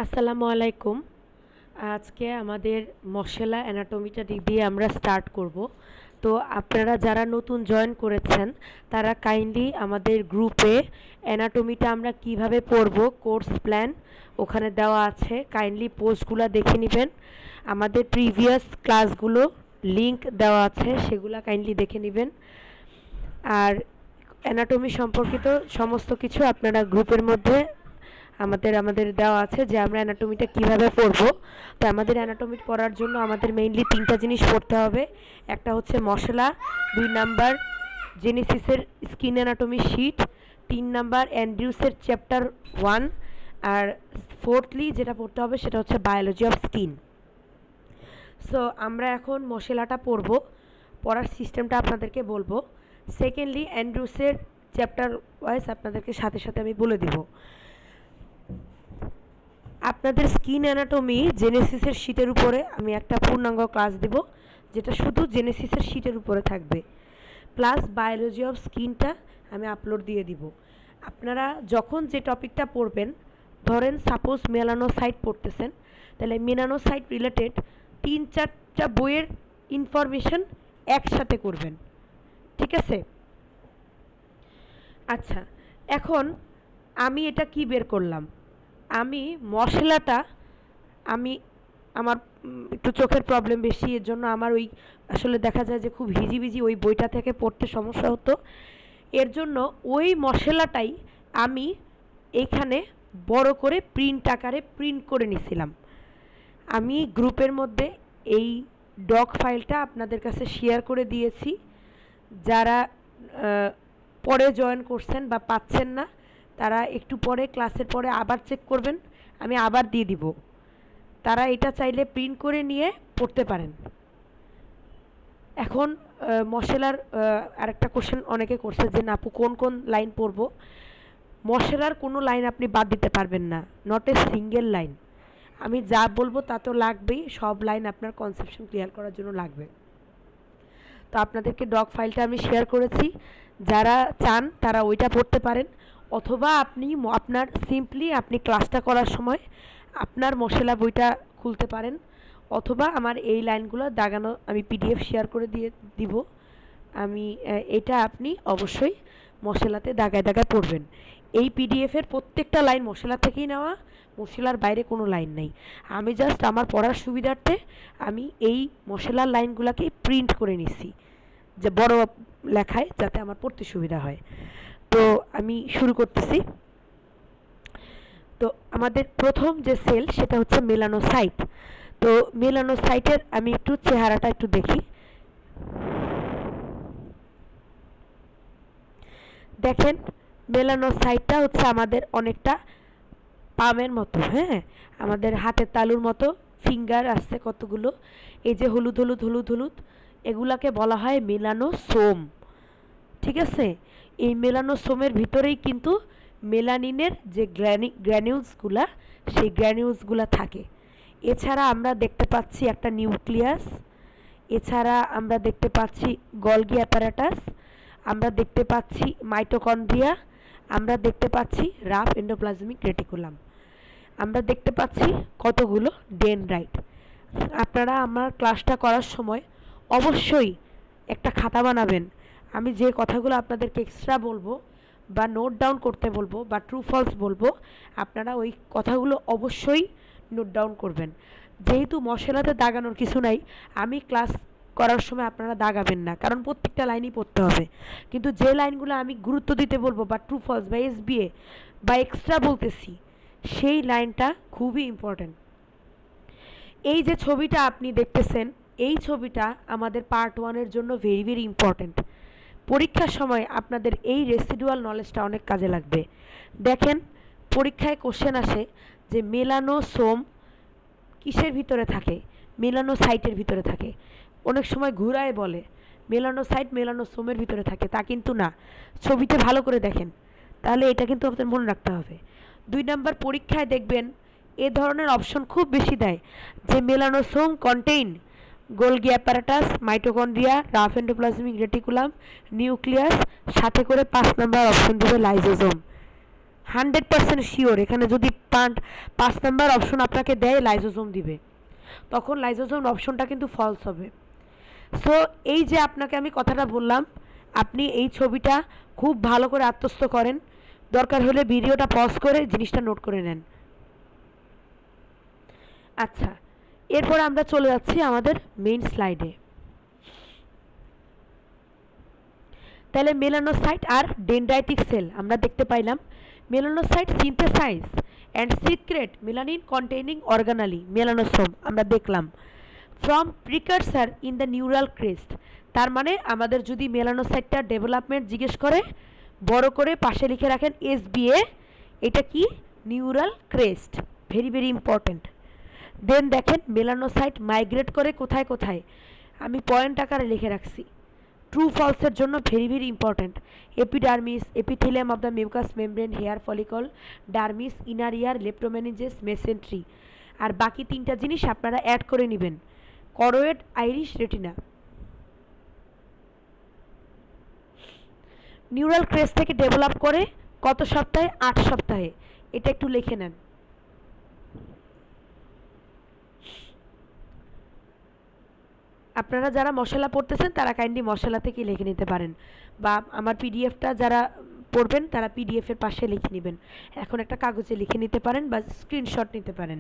আসসালামু আলাইকুম। আজকে আমাদের মশলা অ্যানাটমিটা দিক দিয়ে আমরা স্টার্ট করব। তো আপনারা যারা নতুন জয়েন করেছেন তারা কাইন্ডলি আমাদের গ্রুপে অ্যানাটমিটা আমরা কিভাবে পড়ব কোর্স প্ল্যান ওখানে দেওয়া আছে, কাইন্ডলি পোস্টগুলো দেখে নেবেন। আমাদের প্রিভিয়াস ক্লাসগুলো লিংক দেওয়া আছে, সেগুলো কাইন্ডলি দেখে নেবেন। আর অ্যানাটমি সম্পর্কিত সমস্ত কিছু আপনারা গ্রুপের মধ্যে আমাদের দেওয়া আছে যে আমরা অ্যানাটমিটা কিভাবে পড়ব। তো আমাদের অ্যানাটমি পড়ার জন্য আমাদের মেইনলি তিনটা জিনিস পড়তে হবে। একটা হচ্ছে মশলা, 2 নাম্বার জেনেসিসের স্কিন অ্যানাটমি শীট, 3 নাম্বার অ্যান্ড্রিউসের চ্যাপ্টার 1, আর ফোর্থলি যেটা পড়তে হবে সেটা হচ্ছে বায়োলজি অফ স্কিন। সো আমরা এখন মশলাটা পড়ব, পড়ার সিস্টেমটা আপনাদেরকে বলবো। সেকেন্ডলি অ্যান্ড্রিউসের চ্যাপ্টার ওয়াইজ আপনাদেরকে সাথে সাথে আমি বলে দিব। আপনাদের স্কিন অ্যানাটমি জেনেসিসের শীটের উপরে আমি একটা পূর্ণাঙ্গ ক্লাস দেব, যেটা শুধু জেনেসিসের শীটের উপরে থাকবে, প্লাস বায়োলজি অফ স্কিনটা আমি আপলোড দিয়ে দিব। আপনারা যখন যে টপিকটা পড়বেন, ধরেন সাপোজ মেলানোসাইট পড়তেছেন, তাহলে মেলানোসাইট রিলেটেড 3-4টা বইয়ের ইনফরমেশন একসাথে করবেন, ঠিক আছে? আচ্ছা, এখন আমি এটা কি বের করলাম, আমি মশলাটা আমার একটু চোখের প্রবলেম বেশি, এর জন্য আমার ওই আসলে দেখা যায় যে খুব হিজিবিজি ওই বইটা থেকে পড়তে সমস্যা হতো। এর জন্য ওই মশলাটাই আমি এইখানে বড় করে প্রিন্ট আকারে প্রিন্ট করে নিছিলাম। আমি গ্রুপের মধ্যে এই ডক ফাইলটা আপনাদের কাছে শেয়ার করে দিয়েছি। যারা পরে জয়েন করছেন বা পাচ্ছেন না, তারা একটু পরে ক্লাসের পরে আবার চেক করবেন, আমি আবার দিয়ে দিব। তারা এটা চাইলে প্রিন্ট করে নিয়ে পড়তে পারেন। এখন মশলার আরেকটা কোশ্চেন অনেকে করছে যে আপু কোন কোন লাইন পড়ব। মশলার কোনো লাইন আপনি বাদ দিতে পারবেন না, নট এ সিঙ্গেল লাইন। আমি যা বলবো তা তো লাগবেই, সব লাইন আপনার কনসেপশন ক্লিয়ার করার জন্য লাগবে। তো আপনাদেরকে ডক ফাইলটা আমি শেয়ার করেছি, যারা চান তারা ওইটা পড়তে পারেন, অথবা আপনার সিম্পলি আপনি ক্লাসটা করার সময় আপনার মশলা বইটা খুলতে পারেন, অথবা আমার এই লাইনগুলো দাগানো আমি পিডিএফ শেয়ার করে দিব। এটা আপনি অবশ্যই মশলাতে দাগায় দাগায় পড়বেন। এই পিডিএফের প্রত্যেকটা লাইন মশলা থেকেই নেওয়া, মশলার বাইরে কোনো লাইন নেই। আমি জাস্ট আমার পড়ার সুবিধার্থে আমি এই মশলার লাইনগুলোকে প্রিন্ট করে নিছি, যে বড় লেখায়, যাতে আমার পড়তে সুবিধা হয়। তো আমি শুরু করতেছি। তো আমাদের প্রথম যে সেল সেটা হচ্ছে মেলানোসাইট। তো মেলানোসাইটের আমি একটু চেহারাটা একটু দেখি। দেখেন, মেলানোসাইটটা হচ্ছে আমাদের অনেকটা পামের মতো, হ্যাঁ, আমাদের হাতের তালুর মতো ফিঙ্গার আসছে কতগুলো, এই যে হলুদ হলুদ হলুদ হলুদ, এগুলাকে বলা হয় মেলানোসোম, ঠিক আছে? এই মেলানোসোমের ভিতরেই কিন্তু মেলানিনের যে গ্র্যানিউলসগুলা, সেই গ্র্যানিউলসগুলা থাকে। এছাড়া আমরা দেখতে পাচ্ছি একটা নিউক্লিয়াস, এছাড়া আমরা দেখতে পাচ্ছি গলগি অ্যাপারাটাস, আমরা দেখতে পাচ্ছি মাইটোকন্ড্রিয়া, আমরা দেখতে পাচ্ছি রাফ এন্ডোপ্লাজমিক রেটিকুলাম, আমরা দেখতে পাচ্ছি কতগুলো ডেনড্রাইট। আপনারা আমার ক্লাসটা করার সময় অবশ্যই একটা খাতা বানাবেন। আমি যে কথাগুলো আপনাদেরকে এক্সট্রা বলবো বা নোট ডাউন করতে বলবো বা ট্রু ফলস বলবো, আপনারা ওই কথাগুলো অবশ্যই নোট ডাউন করবেন। যেহেতু মশলাতে দাগানোর কিছু নাই, আমি ক্লাস করার সময় আপনারা দাগাবেন না, কারণ প্রত্যেকটা লাইনই পড়তে হবে। কিন্তু যে লাইনগুলো আমি গুরুত্ব দিতে বলবো বা ট্রু ফলস বা এসবিএ বা এক্সট্রা বলতেছি, সেই লাইনটা খুবই ইম্পর্ট্যান্ট। এই যে ছবিটা আপনি দেখতেছেন, এই ছবিটা আমাদের পার্ট 1-এর জন্য ভেরি ভেরি ইম্পর্ট্যান্ট। পরীক্ষার সময় আপনাদের এই রেসিডুয়াল নলেজটা অনেক কাজে লাগবে। দেখেন, পরীক্ষায় কোশ্চেন আসে যে মেলানোসোম কিসের ভিতরে থাকে, মেলানোসাইটের ভিতরে থাকে। অনেক সময় ঘুরায় বলে মেলানোসাইট মেলানোসোমের ভিতরে থাকে, তা কিন্তু না। ছবিতে ভালো করে দেখেন, তাহলে এটা কিন্তু আপনাদের মনে রাখতে হবে। 2 নাম্বার পরীক্ষায় দেখবেন এ ধরনের অপশন খুব বেশি দেয়, যে melanosome contain Golgi apparatus, mitochondria, rough endoplasmic reticulum, nucleus, সাথে করে 5 নাম্বার অপশন দেবে লাইজোজোম। 100% শিওর। এখানে যদি 5 নাম্বার অপশন আপনাকে দেয় লাইজোজোম দিবে, তখন লাইজোজোম অপশনটা কিন্তু ফলস হবে। সো এই যে আপনাকে আমি কথাটা বললাম, আপনি এই ছবিটা খুব ভালো করে আত্মস্থ করেন, দরকার হলে ভিডিওটা পজ করে জিনিসটা নোট করে নেন। আচ্ছা, এরপর আমরা চলে যাচ্ছি আমাদের মেইন স্লাইডে। তাহলে মেলানোসাইট আর ডেনড্রাইটিক সেল আমরা দেখতে পাইলাম। Melanocyte synthesise and secrete melanin containing organelle melanosome আমরা দেখলাম from precursor in the neural crest. তার মানে আমাদের যদি মেলানোসাইটটা ডেভেলপমেন্ট জিজ্ঞেস করে, বড় করে পাশে লিখে রাখেন SBA, এটা কি neural crest, very very important. Then দেখেন মেলানোসাইট মাইগ্রেট করে কোথায় কোথায়, আমি পয়েন্ট আকারে লিখে রাখছি। ট্রু ফলসের জন্য very very important. Epidermis, epithelium of the mucous membrane, hair follicle, dermis, inner ear, leptomeninges, mesentery. আর বাকি 3টা জিনিস আপনারা অ্যাড করে নেবেন, choroid, iris, retina. Neural crest থেকে ডেভেলপ করে কত সপ্তাহে? 8 সপ্তাহে। এটা একটু লিখে নেন। আপনারা যারা মশলা পড়তেছেন তারা কাইন্ডলি মশলা থেকে লিখে নিতে পারেন, বা আমার পিডিএফটা যারা পড়বেন তারা পিডিএফের পাশে লিখে নেবেন। এখন একটা কাগজে লিখে নিতে পারেন বা স্ক্রিনশট নিতে পারেন।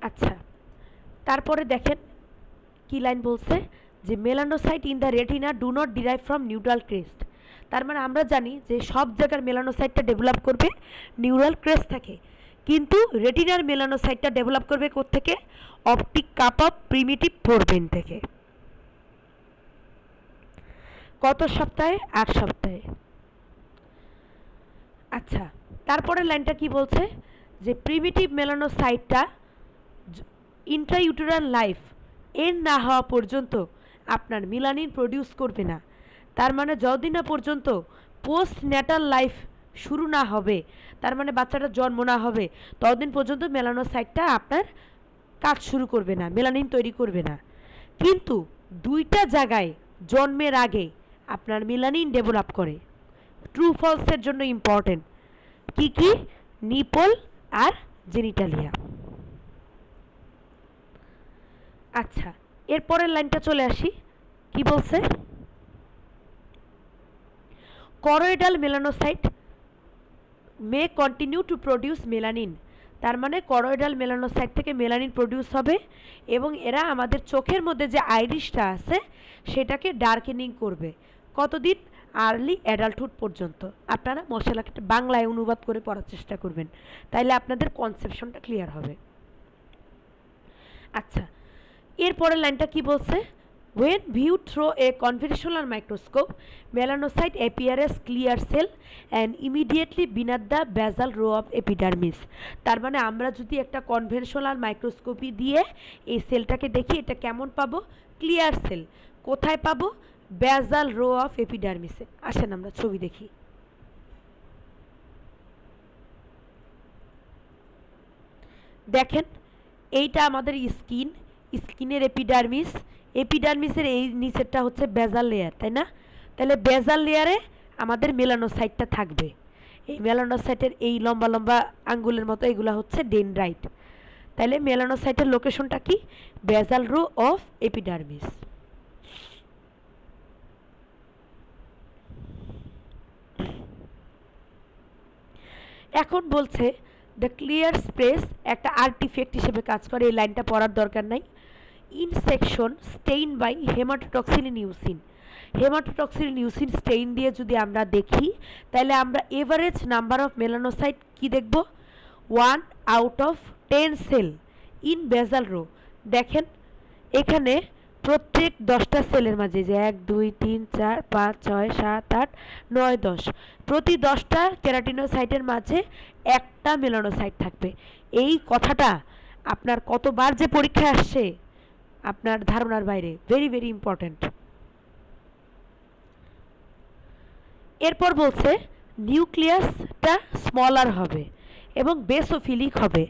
আচ্ছা, তারপরে দেখেন কি লাইন বলছে, যে melanocyte in the retina do not derive from neural crest. তার মানে আমরা জানি যে সব জায়গার মেলানোসাইটটা ডেভেলপ করবে নিউরাল ক্রেস্ট থেকে, কিন্তু রেটিনার মেলানোসাইটটা ডেভেলপ করবে কোত্থেকে? অপটিক কাপ অফ প্রিমিটিভ ফোরবেন থেকে। কত সপ্তাহে? 8 সপ্তাহে। আচ্ছা, তারপরের লাইনটা কি বলছে, যে প্রিমিটিভ মেলানোসাইটটা ইন্ট্রাইউটেরাল লাইফ এন্ড না হওয়া পর্যন্ত আপনার মেলানিন প্রডিউস করবে না। তার মানে যতদিন না পর্যন্ত পোস্ট ন্যাটাল লাইফ শুরু না হবে, তার মানে বাচ্চাটা জন্ম না হবে, ততদিন পর্যন্ত মেলানোসাইটটা আপনার কাজ শুরু করবে না, মেলানিন তৈরি করবে না। কিন্তু 2টা জায়গায় জন্মের আগে আপনার মেলানিন ডেভেলপ করে। ট্রু ফলসের জন্য ইম্পর্টেন্ট। কি কি? নিপল আর জেনিটালিয়া। আচ্ছা, এরপরের লাইনটা চলে আসি, কি বলছে? Choroidal melanocyte may continue to produce melanin. তার মানে করোয়েডাল মেলানোসাইট থেকে মেলানিন প্রডিউস হবে এবং এরা আমাদের চোখের মধ্যে যে আইরিশটা আছে সেটাকে ডার্কেনিং করবে। কতদিন? আর্লি অ্যাডাল্টহুড পর্যন্ত। আপনারা মশলাকে বাংলায় অনুবাদ করে পড়ার চেষ্টা করবেন, তাইলে আপনাদের কনসেপশনটা ক্লিয়ার হবে। আচ্ছা, এরপরের লাইনটা কি বলছে? When viewed through a conventional microscope, melanocyte appear as clear cell and immediately beneath the basal row of epidermis. তার মানে আমরা যদি একটা কনভেনশনাল মাইক্রোস্কোপি দিয়ে এই সেলটাকে দেখি, এটা কেমন পাবো? Clear cell. কোথায় পাবো? বেসাল রো অফ এপিডার্মিসে। আসেন আমরা ছবি দেখি। দেখেন, এইটা আমাদের স্কিন, স্কিনের এপিডার্মিস, এপিডার্মিসের এই নিচেরটা হচ্ছে বেজাল লেয়ার, তাই না? তাহলে বেজাল লেয়ারে আমাদের মেলানোসাইটটা থাকবে। এই মেলানোসাইটের এই লম্বা লম্বা আঙ্গুলের মতো এগুলো হচ্ছে ডেনড্রাইট। তাহলে মেলানোসাইটের লোকেশনটা কি? বেজাল রো অফ এপিডার্মিস। এখন বলছে দ্য ক্লিয়ার স্পেস একটা আর্টিফ্যাক্ট হিসেবে কাজ করে, এই লাইনটা পড়ার দরকার নাই। ইনসেকশন স্টেইন বাই হেমাটোটক্সিলিনিউসিন। হেমাটোটক্সিলিনিউসিন স্টেইন দিয়ে যদি আমরা দেখি, তাহলে আমরা এভারেজ নাম্বার অফ মেলানোসাইট কি দেখব? 1 আউট অফ 10 সেল ইন বেজাল রো। দেখেন এখানে প্রত্যেক 10টা সেলের মাঝে, যে 1 2 3 4 5 6 7 8 9 10, প্রতি 10টা কেরাটিনোসাইটের মাঝে একটা মেলানোসাইট থাকবে। এই কথাটা আপনার কতবার যে পরীক্ষায় আসছে আপনার ধারণার বাইরে, ভেরি ভেরি ইম্পর্টেন্ট। এরপর বলছে নিউক্লিয়াসটা স্মলার হবে এবং বেসোফিলিক হবে।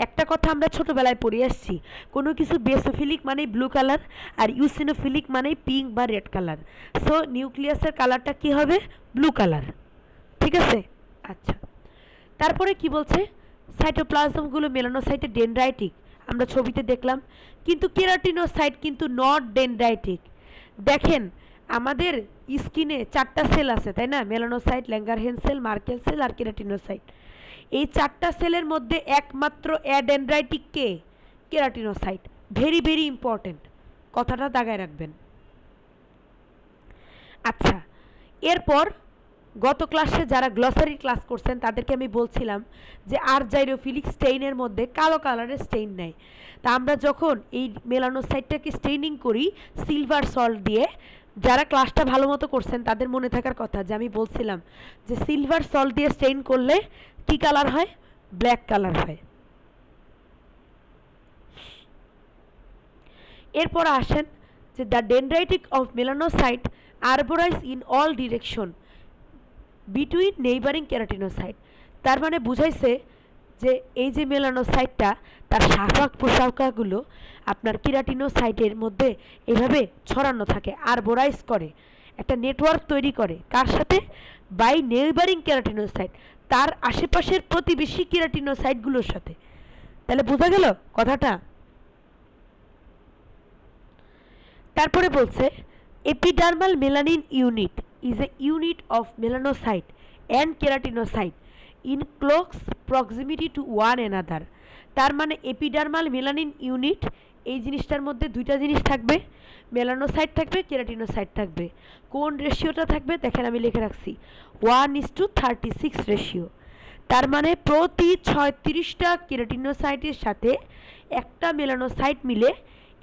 একটা কথা আমরা ছোটবেলায় পড়ে আসছি, কোনো কিছু বেসোফিলিক মানেই ব্লু কালার আর ইউসিনোফিলিক মানেই পিঙ্ক বা রেড কালার। সো নিউক্লিয়াসের কালারটা কি হবে? Blue colour. ঠিক আছে। আচ্ছা, তারপরে কি বলছে, সাইটোপ্লাজমগুলো মেলানোসাইটে ডেনড্রাইটিক, আমরা ছবিতে দেখলাম, কিন্তু কেরাটিনোসাইট কিন্তু নট ডেনড্রাইটিক। দেখেন আমাদের স্কিনে 4টা সেল আছে, তাই না? Melanocyte, Langerhans cell, Merkel cell আর কেরাটিনোসাইট। এই 4টা সেলের মধ্যে একমাত্র অ্যাডেনড্রাইটিক কে? কেরাটিনোসাইট। ভেরি ভেরি ইম্পর্টেন্ট, কথাটা দাগায় রাখবেন। আচ্ছা, এরপর গত ক্লাসে যারা গ্লসারি ক্লাস করছেন তাদেরকে আমি বলছিলাম যে আরজাইরোফিলিক স্টেইনের মধ্যে কালো কালারের স্টেইন নেয়। তা আমরা যখন এই মেলানোসাইটটাকে স্টেইনিং করি সিলভার সল্ট দিয়ে, যারা ক্লাসটা ভালো মতো করছেন তাদের মনে থাকার কথা যে আমি বলছিলাম যে সিলভার সল্ট দিয়ে স্টেইন করলে কি কালার হয়? ব্ল্যাক কালার হয়। এরপর আসেন যে the dendritic of melanocyte arborise in all direction between neighbouring keratinocyte. তার মানে বুঝাইছে যে এই যে মেলানোসাইটটা তার শাখা প্রশাখাগুলো আপনার কেরাটিনোসাইটের মধ্যে এভাবে ছড়ানো থাকে, আরবোরাইজ করে, একটা নেটওয়ার্ক তৈরি করে। কার সাথে? বাই নেইবারিং কেরাটিনোসাইট, তার আশেপাশের প্রতিবেশী কেরাটিনোসাইটগুলোর সাথে। তাহলে বোঝা গেল কথাটা? তারপরে বলছে epidermal melanin unit is a unit of melanocyte and keratinocyte in close proximity to one another। তার মানে এপিডার্মাল মেলানিন ইউনিট এই জিনিসটার মধ্যে দুইটা জিনিস থাকবে, মেলানোসাইট থাকবে, কেরাটিনোসাইট থাকবে। কোন রেশিওটা থাকবে? দেখেন আমি লিখে রাখছি 1:36 রেশিও। তার মানে প্রতি 36টা কেরাটিনোসাইটের সাথে একটা মেলানোসাইট মিলে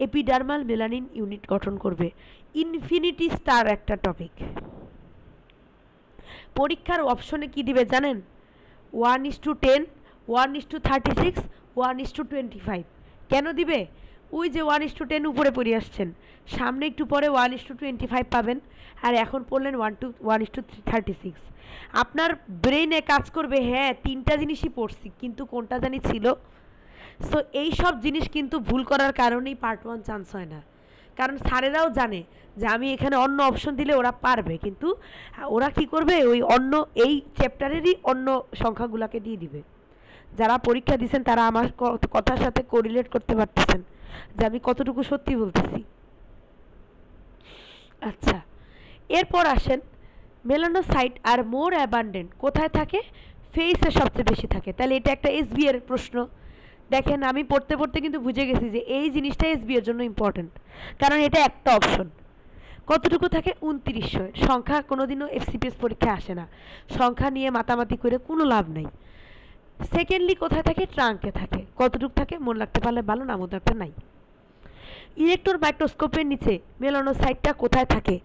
এপিডার্মাল মেলানিন ইউনিট গঠন করবে। ইনফিনিটি স্টার একটা টপিক। পরীক্ষার অপশনে কি দিবে জানেন? 1:10, 1:36, 1:25। কেন দিবে? ওই যে 1:10 উপরে পড়ে আসছেন, সামনে একটু পরে 1:25 পাবেন, আর এখন পড়লেন 1:36। আপনার ব্রেনে কাজ করবে হ্যাঁ 3টা জিনিসই পড়ছি কিন্তু কোনটা জানি ছিল। সো এই সব জিনিস কিন্তু ভুল করার কারণেই পার্ট 1 চান্স হয় না। কারণ স্যারেরাও জানে যে আমি এখানে অন্য অপশন দিলে ওরা পারবে, কিন্তু ওরা কি করবে? ওই অন্য এই চ্যাপ্টারেরই অন্য সংখ্যাগুলোকে দিয়ে দিবে। যারা পরীক্ষা দিচ্ছেন তারা আমার কথার সাথে কোরিলেট করতে পারতেছেন যে আমি কতটুকু সত্যি বলতেছি। আচ্ছা, এরপর আসেন মেলানোসাইট আর মোর অ্যাবান্ডেন্ট কোথায় থাকে? ফেসে সবচেয়ে বেশি থাকে। তাহলে এটা একটা এসবি এর প্রশ্ন। দেখেন আমি পড়তে পড়তে কিন্তু বুঝে গেছি যে এই জিনিসটা এসবি এর জন্য ইম্পর্টেন্ট, কারণ এটা একটা অপশন। কতটুকু থাকে? 2900। সংখ্যা কোনোদিনও এফসিপিএস পরীক্ষায় আসে না, সংখ্যা নিয়ে মাতামাতি করে কোনো লাভ নেই। সেকেন্ডলি কোথায় থাকে? ট্রাঙ্কে থাকে। কতটুকু থাকে? মনে রাখতে পারলে ভালো, না মনে রাখতে নাই। ইলেকট্রন মাইক্রোস্কোপের নিচে মেলানোসাইটটা কোথায় থাকে?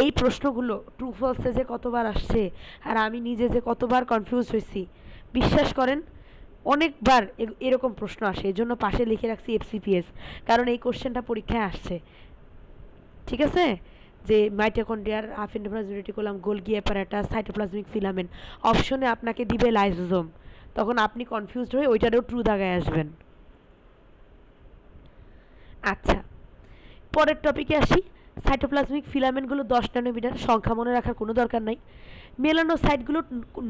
এই প্রশ্নগুলো ট্রু ফলসে যে কতবার আসছে আর আমি নিজে যে কতবার কনফিউজ হয়েছি, বিশ্বাস করেন অনেকবার এরকম প্রশ্ন আসে। এই জন্য পাশে লিখে রাখছি এফসিপিএস, কারণ এই কোশ্চেনটা পরীক্ষায় আসছে। ঠিক আছে? যে মাইটোকন্ড্রিয়ার, rough endoplasmic reticulum, Golgi apparatus, cytoplasmic filament, অপশনে আপনাকে দিবে লাইসোজোম। তখন আপনি কনফিউজড হয়ে ওইটারও ট্রু দাগায় আসবেন। আচ্ছা, পরের টপিকে আসি। সাইটোপ্লাজমিক ফিলামেন্টগুলো 10 ন্যানোমিটার, সংখ্যা মনে রাখার কোনো দরকার নাই। মেলানোসাইটগুলো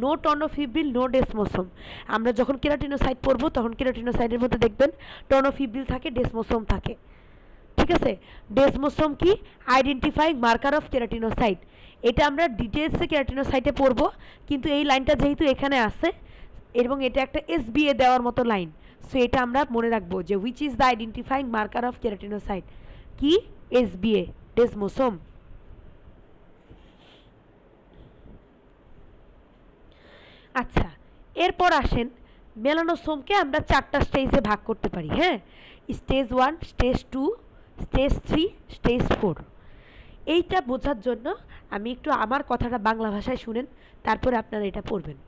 নো টর্নোফিব্রিল, নো ডেসমোসোম। আমরা যখন কেরাটিনোসাইট পড়বো তখন কেরাটিনোসাইটের মধ্যে দেখবেন টর্নোফিব্রিল থাকে, ডেসমোসোম থাকে। ঠিক আছে? ডেসমোসোম কি? Identifying marker of keratinocyte. এটা আমরা ডিটেলসে কেরাটিনোসাইটে পড়বো, কিন্তু এই লাইনটা যেহেতু এখানে আছে এবং এটা একটা এসবিএ দেওয়ার মতো লাইন, সো এটা আমরা মনে রাখবো যে which is the identifying marker of keratinocyte. কি? এসবিএ, ডেসমোসোম। আচ্ছা, এরপর আসেন মেলানোসোমকে আমরা 4টা স্টেজে ভাগ করতে পারি। হ্যাঁ, স্টেজ 1, স্টেজ 2, স্টেজ 3, স্টেজ 4। এইটা বোঝার জন্য আমি একটু আমার কথাটা বাংলা ভাষায় শুনেন, তারপরে আপনারা এটা পড়বেন।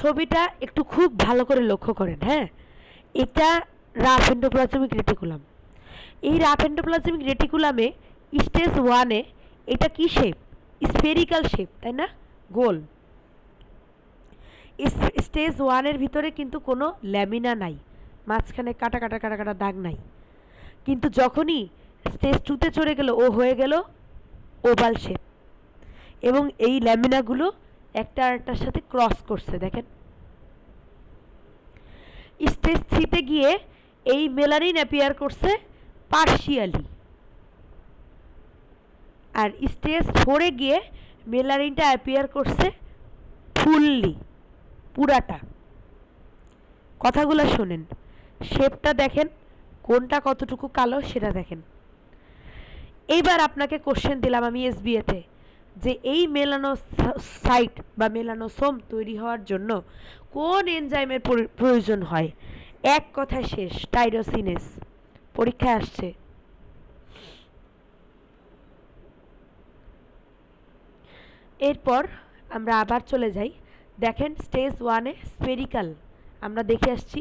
ছবিটা একটু খুব ভালো করে লক্ষ্য করেন। হ্যাঁ, এটা রাফ এন্ডোপ্লাজমিক রেটিকুলাম। এই রাফ এন্ডোপ্লাজমিক রেটিকুলামে স্টেজ 1-এ এটা কি শেপ? স্ফেরিক্যাল শেপ, তাই না? গোল। স্টেজ 1 এর ভিতরে কিন্তু কোনো ল্যামিনা নাই, মাঝখানে কাটা কাটা কাটা কাটা দাগ নাই। কিন্তু যখনই স্টেজ 2-তে চলে গেল ও হয়ে গেল ওভাল শেপ, এবং এই ল্যামিনাগুলো একটা আরেকটার সাথে ক্রস করছে। দেখেন স্টেজ 3-তে গিয়ে এই মেলানিন অ্যাপিয়ার করছে পার্শিয়ালি, আর স্টেজ 4-এ গিয়ে মেলানিনটা অ্যাপিয়ার করছে ফুললি, পুরাটা। কথাগুলো শোনেন, শেপটা দেখেন, কোনটা কতটুকু কালো সেটা দেখেন। এইবার আপনাকে কোশ্চেন দিলাম আমি এসবিএতে, যে এই মেলানোসাইট বা মেলানোসোম তৈরি হওয়ার জন্য কোন এনজাইমের প্রয়োজন হয়? এক কথায় শেষ, টাইরোসিনেস। পরীক্ষায় আসছে। এরপর আমরা আবার চলে যাই। দেখেন স্টেজ 1-এ স্পেরিক্যাল আমরা দেখে আসছি,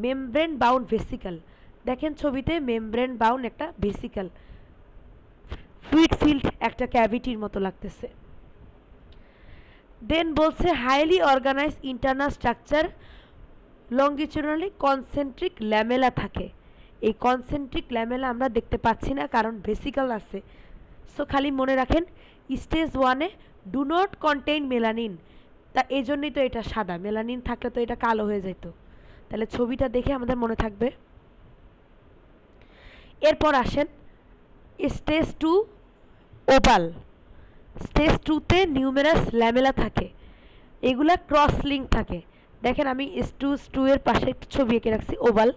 মেমব্রেন বাউন্ড ভেসিকল। দেখেন ছবিতে মেমব্রেন বাউন্ড একটা ভেসিকল, ফ্লুইড ফিল্ড একটা ক্যাভিটির মতো লাগতেছে। দেন বলছে highly organise internal structure, longitudinally concentric lamella থাকে। এই কনসেন্ট্রিক ল্যামেলা আমরা দেখতে পাচ্ছি না কারণ ভেসিকল আছে। সো খালি মনে রাখেন স্টেজ 1-এ ডু নট কন্টেইন মেলানিন, তা এই জন্যই তো এটা সাদা। মেলানিন থাকলে তো এটা কালো হয়ে যেত। তাহলে ছবিটা দেখে আমাদের মনে থাকবে। এরপর আসেন স্টেজ 2 ওভাল। স্টেজ 2-তে নিউমেরাস ল্যামেলা থাকে, এগুলা ক্রস লিঙ্ক থাকে। দেখেন আমি স্টেজ 2-এর পাশে একটা ছবি এঁকে রাখছি, ওভাল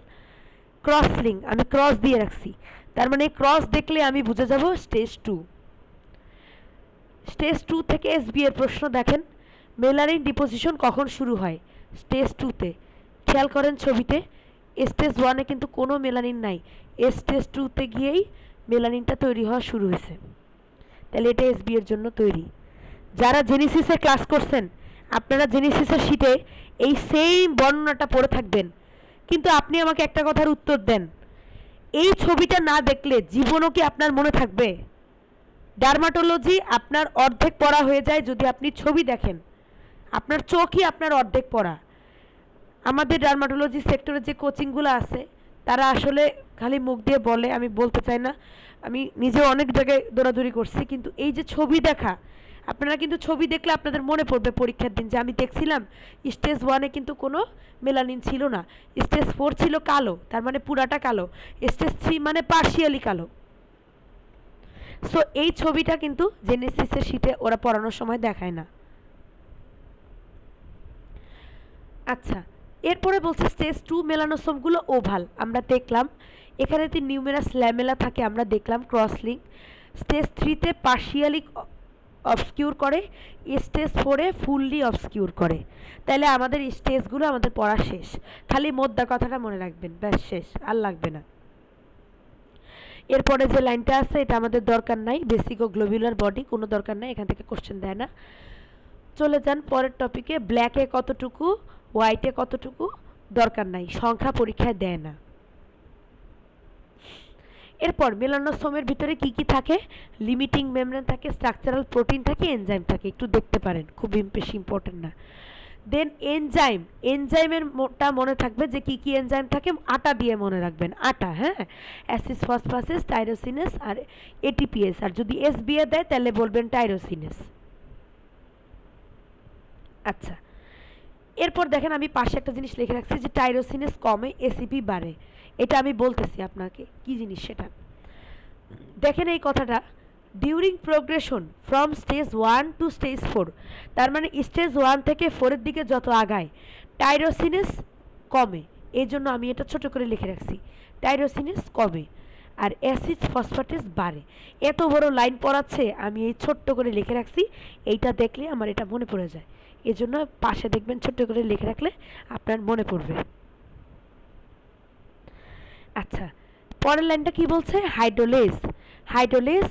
ক্রস লিঙ্ক, আমি ক্রস দিয়ে রাখছি। তার মানে ক্রস দেখলে আমি বুঝে যাব স্টেজ 2। স্টেজ 2 থেকে এসবি এর প্রশ্ন দেখেন, মেলানিন ডিপোজিশন কখন শুরু হয়? স্টেজ 2-তে। খেয়াল করেন ছবিতে স্টেজ 1-এ কিন্তু কোনো মেলানিন নাই, স্টেজ 2-তে গিয়েই মেলানিনটা তৈরি হওয়া শুরু হয়েছে। তাহলে এটা এসবি এর জন্য তৈরি। যারা জেনেসিসে ক্লাস করছেন আপনারা জেনেসিসের শীটে এই সেম বর্ণনাটা পড়ে থাকবেন, কিন্তু আপনি আমাকে একটা কথার উত্তর দেন, এই ছবিটা না দেখলে জীবনও কি আপনার মনে থাকবে? ডার্মাটোলজি আপনার অর্ধেক পড়া হয়ে যায় যদি আপনি ছবি দেখেন, আপনার চোখই আপনার অর্ধেক পড়া। আমাদের ডার্মাটোলজি সেক্টরে যে কোচিংগুলো আছে তারা আসলে খালি মুখ দিয়ে বলে, আমি বলতে চাই না, আমি নিজে অনেক জায়গায় দৌড়াদৌড়ি করছি, কিন্তু এই যে ছবি দেখা, আপনারা কিন্তু ছবি দেখলে আপনাদের মনে পড়বে পরীক্ষার দিন যে আমি দেখছিলাম স্টেজ 1-এ কিন্তু কোনো মেলানিন ছিল না, স্টেজ 4 ছিল কালো, তার মানে পুরাটা কালো, স্টেজ 3 মানে পার্শিয়ালি কালো। সো এই ছবিটা কিন্তু জেনেসিসের শীটে ওরা পড়ানোর সময় দেখায় না। আচ্ছা, এরপরে বলছে স্টেজ 2 মেলানোসোমগুলো ওভাল, আমরা দেখলাম এখানে নিউমেরাস ল্যামেলা থাকে, আমরা দেখলাম ক্রস লিঙ্ক। স্টেজ 3-তে পার্শিয়ালি অবস্কিউর করে, স্টেজ 4-এ ফুললি অবস্কিউর করে। তাহলে আমাদের স্টেজগুলো আমাদের পড়া শেষ, খালি মোদ্দা কথাটা মনে রাখবেন, ব্যাস শেষ, আর লাগবে না। এরপরে যে লাইনটা আছে এটা আমাদের দরকার নাই, বেসিক ও গ্লোবুলার বডি কোনো দরকার নাই, এখান থেকে কোশ্চেন দেয় না। চলে যান পরের টপিকে, ব্ল্যাকে কতটুকু, হোয়াইটে কতটুকু, দরকার নাই, সংখ্যা পরীক্ষায় দেয় না। এরপর মেলানোসোমের ভিতরে কি কি থাকে? লিমিটিং মেমব্রেন থাকে, স্ট্রাকচারাল প্রোটিন থাকে, এনজাইম থাকে, একটু দেখতে পারেন, খুব বেশি ইম্পর্টেন্ট না। দেন এনজাইম, এনজাইমের মোটা মনে থাকবে যে কি কি এনজাইম থাকে, আটা দিয়ে মনে রাখবেন, আটা, হ্যাঁ, অ্যাসিস ফসফাসেস, টাইরোসিনেস আর এটিপিএস, আর যদি এসবিএ দেয় তাহলে বলবেন টাইরোসিনেস। আচ্ছা, এরপর দেখেন আমি পাশে একটা জিনিস লিখে রাখছি যে টাইরোসিনেস কমে, এসিপি বাড়ে। এটা আমি বলতেছি আপনাকে কি জিনিস সেটা দেখেন। এই কথাটা during progression from stage 1 to stage 4, তার মানে স্টেজ 1 থেকে 4-এর দিকে যত আগায় টাইরোসিনেস কমে, এই জন্য আমি এটা ছোট করে লিখে রাখছি, টাইরোসিনেস কমে আর অ্যাসিড ফসফেটেস বাড়ে। এত বড় লাইন পড়াচ্ছে আমি এই ছোট্ট করে লিখে রাখছি, এইটা দেখলে আমার এটা মনে পড়ে যায়, এজন্য পাশে দেখবেন ছোট্ট করে লিখে রাখলে আপনার মনে পড়বে। আচ্ছা, পরের লাইনটা কি বলছে? হাইড্রোলেজ, হাইড্রোলেজ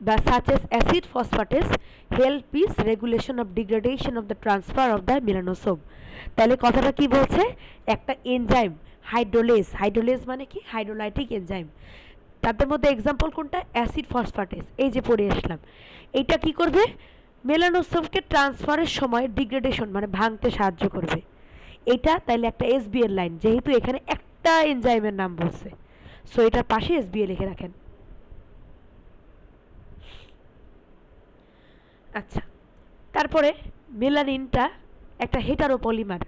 বা such as acid phosphatase help is regulation of degradation of the transfer of the melanosome। তাহলে কথাটা কি বলছে? একটা এনজাইম হাইড্রোলেজ, হাইড্রোলেজ মানে কি? Hydrolytic enzyme. তাদের মধ্যে এক্সাম্পল কোনটা? অ্যাসিড ফসফেটেস, এই যে পড়ে আসলাম। এইটা কি করবে? মেলানোসোমকে ট্রান্সফারের সময় ডিগ্রেডেশন মানে ভাঙতে সাহায্য করবে। এটা তাইলে একটা এসবিএল লাইন, যেহেতু এখানে একটা এনজাইমের নাম বলছে, সো এটার পাশে এসবিএল লিখে রাখেন। আচ্ছা, তারপরে মেলানিনটা একটা হেটারোপলিমার,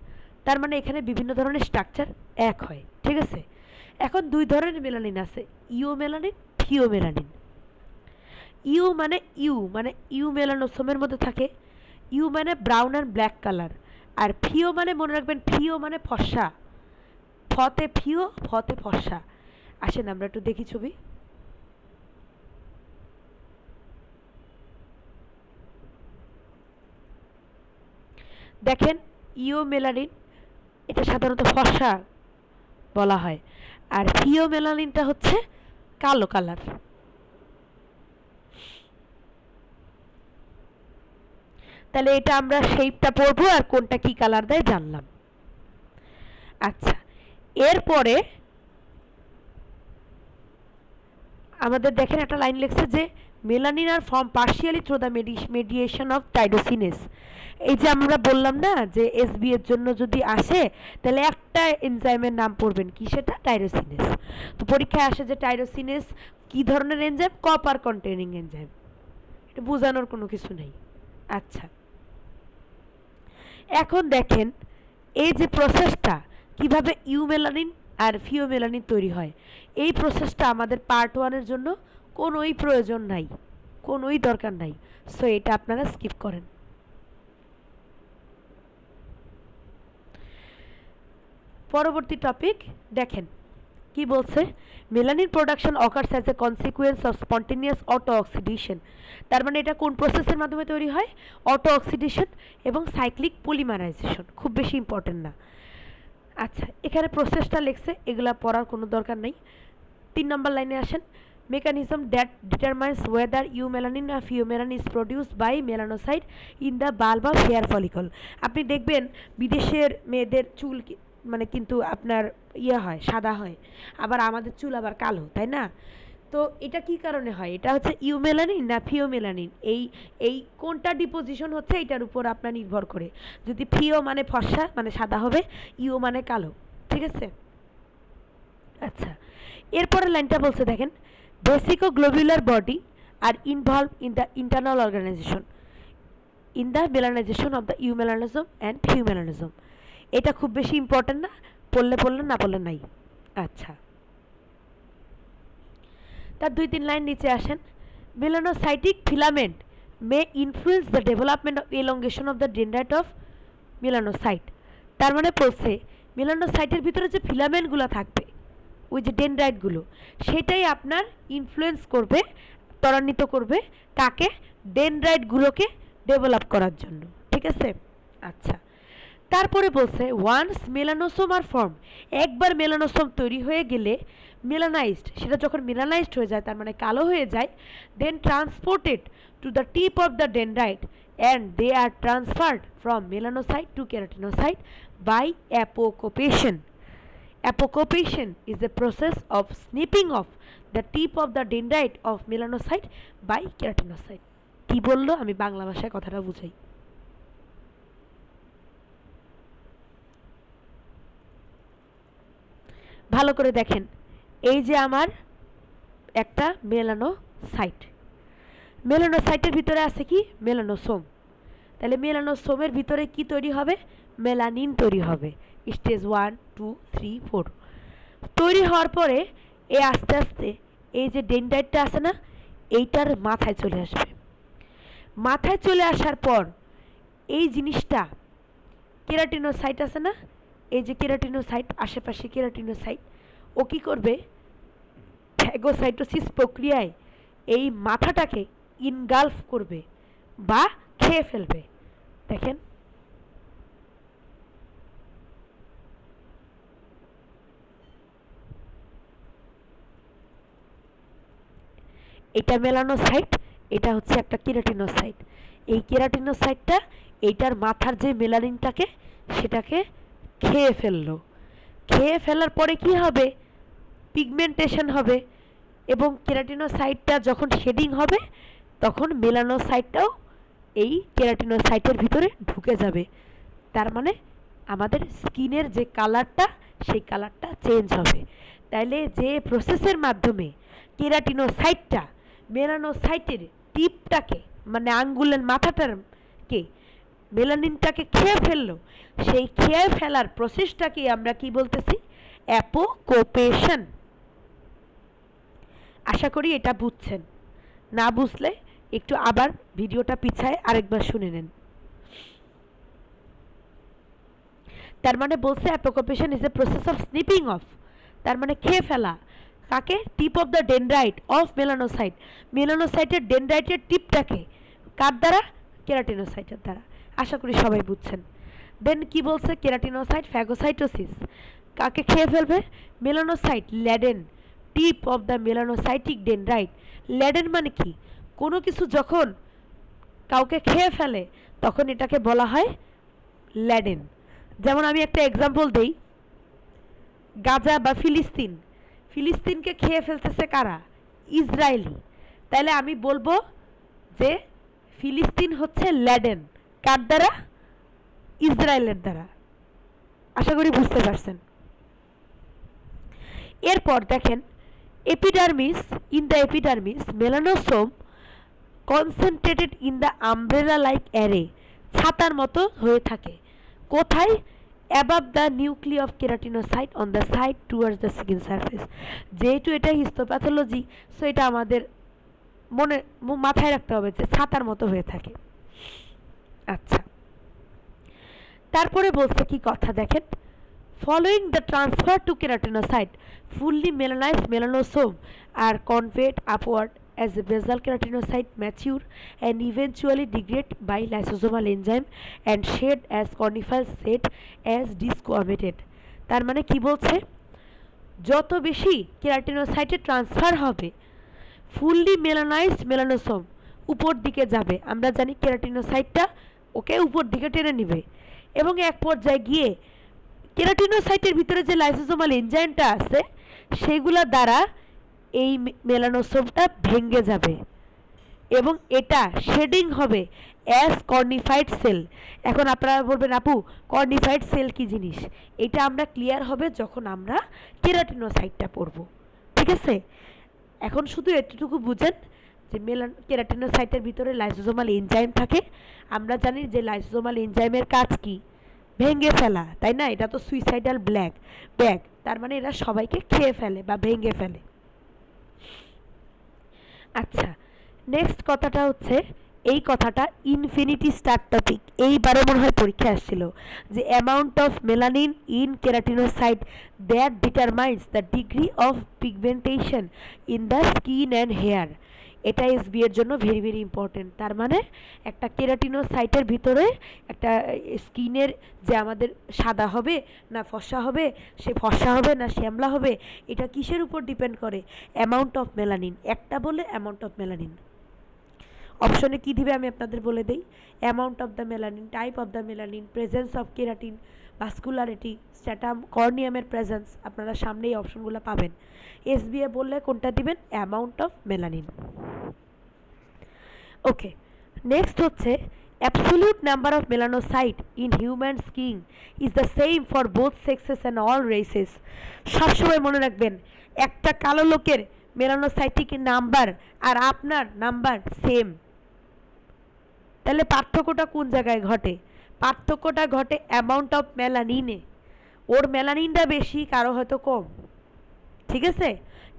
তার মানে এখানে বিভিন্ন ধরনের স্ট্রাকচার এক হয়, ঠিক আছে। এখন দুই ধরনের মেলানিন আছে, ইওমেলানিন, থিওমেলানিন। ইউ মানে ইউ মেলানোসোমের মধ্যে থাকে, ইউ মানে ব্রাউন অ্যান্ড ব্ল্যাক কালার, আর ফিও মানে মনে রাখবেন ফিও মানে ফর্সা, ফতে ফিও ফতে ফর্সা। আসেন আমরা একটু দেখি ছবি। দেখেন ইওমেলানিন এটা সাধারণত ফর্সা বলা হয়, আর থিওমেলানিনটা হচ্ছে কালো কালার। তাহলে এটা আমরা শেপটা পড়বো আর কোনটা কি কালার দেয় জানলাম। আচ্ছা, এরপরে আমাদের দেখেন একটা লাইন লিখছে যে melanin are form partially through the mediation of tyrosinase. এই যে আমরা বললাম না যে এসবি এর জন্য যদি আসে তাহলে একটা এনজাইমের নাম পড়বেন, কি সেটা? টাইরোসিনেস। তো পরীক্ষায় আসে যে টাইরোসিনেস কি ধরনের এনজাইম? কপার কন্টেনিং এনজাইম, এটা বোঝানোর কোনো কিছু নেই। আচ্ছা, এখন দেখেন এই যে প্রসেসটা কিভাবে ইউমেলানিন আর ফিওমেলানিন তৈরি হয়, এই প্রসেসটা আমাদের পার্ট 1 এর জন্য কোনোই প্রয়োজন নাই, কোনোই দরকার নাই, সো এটা আপনারা স্কিপ করেন। পরবর্তী টপিক দেখেন কি বলছে, melanin production occurs as a consequence of spontaneous auto oxidation. তার মানে এটা কোন প্রসেসের মাধ্যমে তৈরি হয়? অটো অক্সিডেশন এবং সাইক্লিক পলিমারাইজেশন, খুব বেশি ইম্পর্টেন্ট না। আচ্ছা, এখানে প্রসেসটা লিখছে, এগুলা পড়ার কোনো দরকার নেই। 3 নম্বর লাইনে আসেন, mechanism that determines whether eumelanin or pheomelanin is produced by melanocyte in the bulb of hair follicle। আপনি দেখবেন বিদেশের মেয়েদের চুল মানে কিন্তু আপনার ইয়ে হয়, সাদা হয়, আবার আমাদের চুল আবার কালো, তাই না? তো এটা কি কারণে হয়? এটা হচ্ছে ইউমেলানিন না ফিওমেলানিন, এই কোনটা ডিপোজিশন হচ্ছে এটার উপর আপনার নির্ভর করে। যদি ফিও মানে ফর্সা মানে সাদা হবে, ইউ মানে কালো, ঠিক আছে। আচ্ছা, এরপরের লাইনটা বলছে দেখেন, vesicoglobular body are involved in the internal organization in the melanization of the eumelanism and pheomelanism। এটা খুব বেশি ইম্পর্টেন্ট না, পড়লে পড়লেন, না পড়লে নাই। আচ্ছা, তার 2-3 লাইন নিচে আসেন, melanocytic filament may influence the development of elongation of the dendrite of melanocyte। তার মানে বলছে মেলানোসাইটের ভিতরে যে ফিলামেন্টগুলো থাকবে, ওই যে ডেনড্রাইটগুলো, সেটাই আপনার ইনফ্লুয়েন্স করবে, ত্বরান্বিত করবে কাকে? ডেনড্রাইটগুলোকে ডেভেলপ করার জন্য, ঠিক আছে। আচ্ছা, তারপরে বলছে ওয়ান্স মেলানোসোম আর ফর্ম, একবার মেলানোসোম তৈরি হয়ে গেলে মেলানাইজড, সেটা যখন মেলানাইজড হয়ে যায় তার মানে কালো হয়ে যায়, then transported to the tip of the dendrite and they are transferred from melanocyte to keratinocyte by apocompation। Apocompation is the process of snipping off the tip of the dendrite of melanocyte by keratinocyte। কি বললো? আমি বাংলা ভাষায় কথাটা বুঝাই। ভালো করে দেখেন, এই যে আমার একটা মেলানোসাইট, মেলানোসাইটের ভিতরে আছে কি? মেলানোসোম। তাহলে মেলানোসোমের ভিতরে কি তৈরি হবে? মেলানিন তৈরি হবে, স্টেজ 1, 2, 3, 4 তৈরি হওয়ার পরে এ আস্তে আস্তে এই যে ডেনড্রাইটটা আছে না, এইটার মাথায় চলে আসবে। মাথায় চলে আসার পর এই জিনিসটা কেরাটিনোসাইট আছে না, এই যে কেরাটিনোসাইট, আশেপাশে কেরাটিনোসাইট, ও কি করবে? ফ্যাগোসাইটোসিস প্রক্রিয়ায় এই মাথাটাকে ইনগালফ করবে বা খেয়ে ফেলবে। দেখেন, এটা মেলানোসাইট, এটা হচ্ছে একটা কেরাটিনোসাইট। এই কেরাটিনোসাইটটা এইটার মাথার যে মেলানিনটাকে সেটাকে খেয়ে ফেললো। খেয়ে ফেলার পরে কি হবে? পিগমেন্টেশন হবে, এবং কেরাটিনোসাইটটা যখন শেডিং হবে তখন মেলানোসাইটটাও এই কেরাটিনোসাইটের ভিতরে ঢুকে যাবে। তার মানে আমাদের স্কিনের যে কালারটা সেই কালারটা চেঞ্জ হবে। তাইলে যে প্রসেসের মাধ্যমে কেরাটিনোসাইটটা মেলানোসাইটের টিপটাকে মানে আঙ্গুলের মাথাটাকে মেলানিনটাকে খেয়ে ফেললো, সেই খেয়ে ফেলার প্রসেসটাকে আমরা কি বলতেছি? অ্যাপোকোপেশন। আশা করি এটা বুঝছেন। না বুঝলে একটু আবার ভিডিওটা পিছায় আরেকবার শুনে নেন। তার মানে বলছে apocopation is a process of snipping off, তার মানে খেয়ে ফেলা কাকে? Tip of the dendrite of melanocyte, মেলানোসাইটের ডেনড্রাইটের টিপটাকে কার দ্বারা? কেরাটিনোসাইটের দ্বারা। আশা করি সবাই বুঝছেন। দেন কি বলছে? কেরাটিনোসাইট ফ্যাগোসাইটোসিস কাকে খেয়ে ফেলবে? Melanocyte laden tip of the melanocytic dendrite. Laden মানে কি? কোনো কিছু যখন কাউকে খেয়ে ফেলে তখন এটাকে বলা হয় ল্যাডেন। যেমন আমি একটা এক্সাম্পল দেই, গাজা বা ফিলিস্তিন, ফিলিস্তিনকে খেয়ে ফেলতেছে কারা? ইসরায়েলি। তাহলে আমি বলবো যে ফিলিস্তিন হচ্ছে ল্যাডেন কার দ্বারা? ইসরায়েলের দ্বারা। আশা করি বুঝতে পারছেন। এরপর দেখেন epidermis, in the epidermis melanosome concentrated in the umbrella like array, ছাতার মতো হয়ে থাকে। কোথায়? Above the nuclei of keratinocyte on the side towards the skin surface. যেহেতু এটা হিস্টোপ্যাথোলজি, সো এটা আমাদের মাথায় রাখতে হবে যে ছাতার মতো হয়ে থাকে। আচ্ছা, তারপরে বলছে কি কথা দেখেন, following the transfer to keratinocyte, fully melanized melanosome are conveyed upward as a basal keratinocyte mature and eventually degrade by lysosomal enzyme and shed as corneal set as discomated। তার মানে কি বলছে? যত বেশি কেরাটিনোসাইটে ট্রান্সফার হবে, ফুললি মেলানাইজড মেলানোসোম উপর দিকে যাবে। আমরা জানি কেরাটিনোসাইটটা ওকে উপর দিকে টেনে নিবে এবং এক পর্যায়ে গিয়ে কেরাটিনোসাইটের ভিতরে যে লাইসোসোমাল এনজাইমটা আছে সেগুলা দ্বারা এই মেলানোসোমটা ভেঙে যাবে এবং এটা শেডিং হবে অ্যাজ কর্নিফাইড সেল। এখন আপনারা বলবেন আপু কর্নিফাইড সেল কি জিনিস? এটা আমরা ক্লিয়ার হবে যখন আমরা কেরাটিনোসাইটটা পড়ব। ঠিক আছে, এখন শুধু এতটুকু বুঝেন যে কেরাটিনোসাইটের ভিতরে লাইসোসোমাল এনজাইম থাকে। আমরা জানি যে লাইসোসোমাল এনজাইমের কাজ কি? ভেঙে ফেলা, তাই না? এটা তো সুইসাইডাল ব্যাগ, তার মানে এরা সবাইকে খেয়ে ফেলে বা ভেঙে ফেলে। আচ্ছা, নেক্সট কথাটা হচ্ছে, এই কথাটা ইনফিনিটি স্টার টপিক, এইবারও মনে হয় পরীক্ষা আসছিল, যে amount of melanin in keratinocyte that determines the degree of pigmentation in the skin and hair. এটা এসবি এর জন্য ভেরি ভেরি ইম্পর্টেন্ট। তার মানে একটা কেরাটিনোসাইটের ভিতরে একটা স্কিনের যে আমাদের সাদা হবে না ফর্সা হবে, সে ফর্সা হবে না শ্যামলা হবে, এটা কিসের উপর ডিপেন্ড করে? Amount of melanin. একটা বলে অ্যামাউন্ট অফ মেলানিন। অপশনে কি দিবে আমি আপনাদের বলে দেই। Amount of the melanin, type of the melanin, presence of keratin, vascularity, stratum, কর্নিয়ামের প্রেজেন্স। আপনারা সামনে এই অপশনগুলো পাবেন। এসবিএ বললে কোনটা দিবেন? Amount of melanin. Okay, next হচ্ছে absolute number of melanocyte in human skin is the same for both sexes and all races. সবসময় মনে রাখবেন, একটা কালো লোকের মেলানোসাইটিক নাম্বার আর আপনার নাম্বার সেম। তাহলে পার্থক্যটা কোন জায়গায় ঘটে? পার্থক্যটা ঘটে অ্যামাউন্ট অফ মেলানিনে। ওর মেলানিনটা বেশি, কারো হয়তো কম। ঠিক আছে,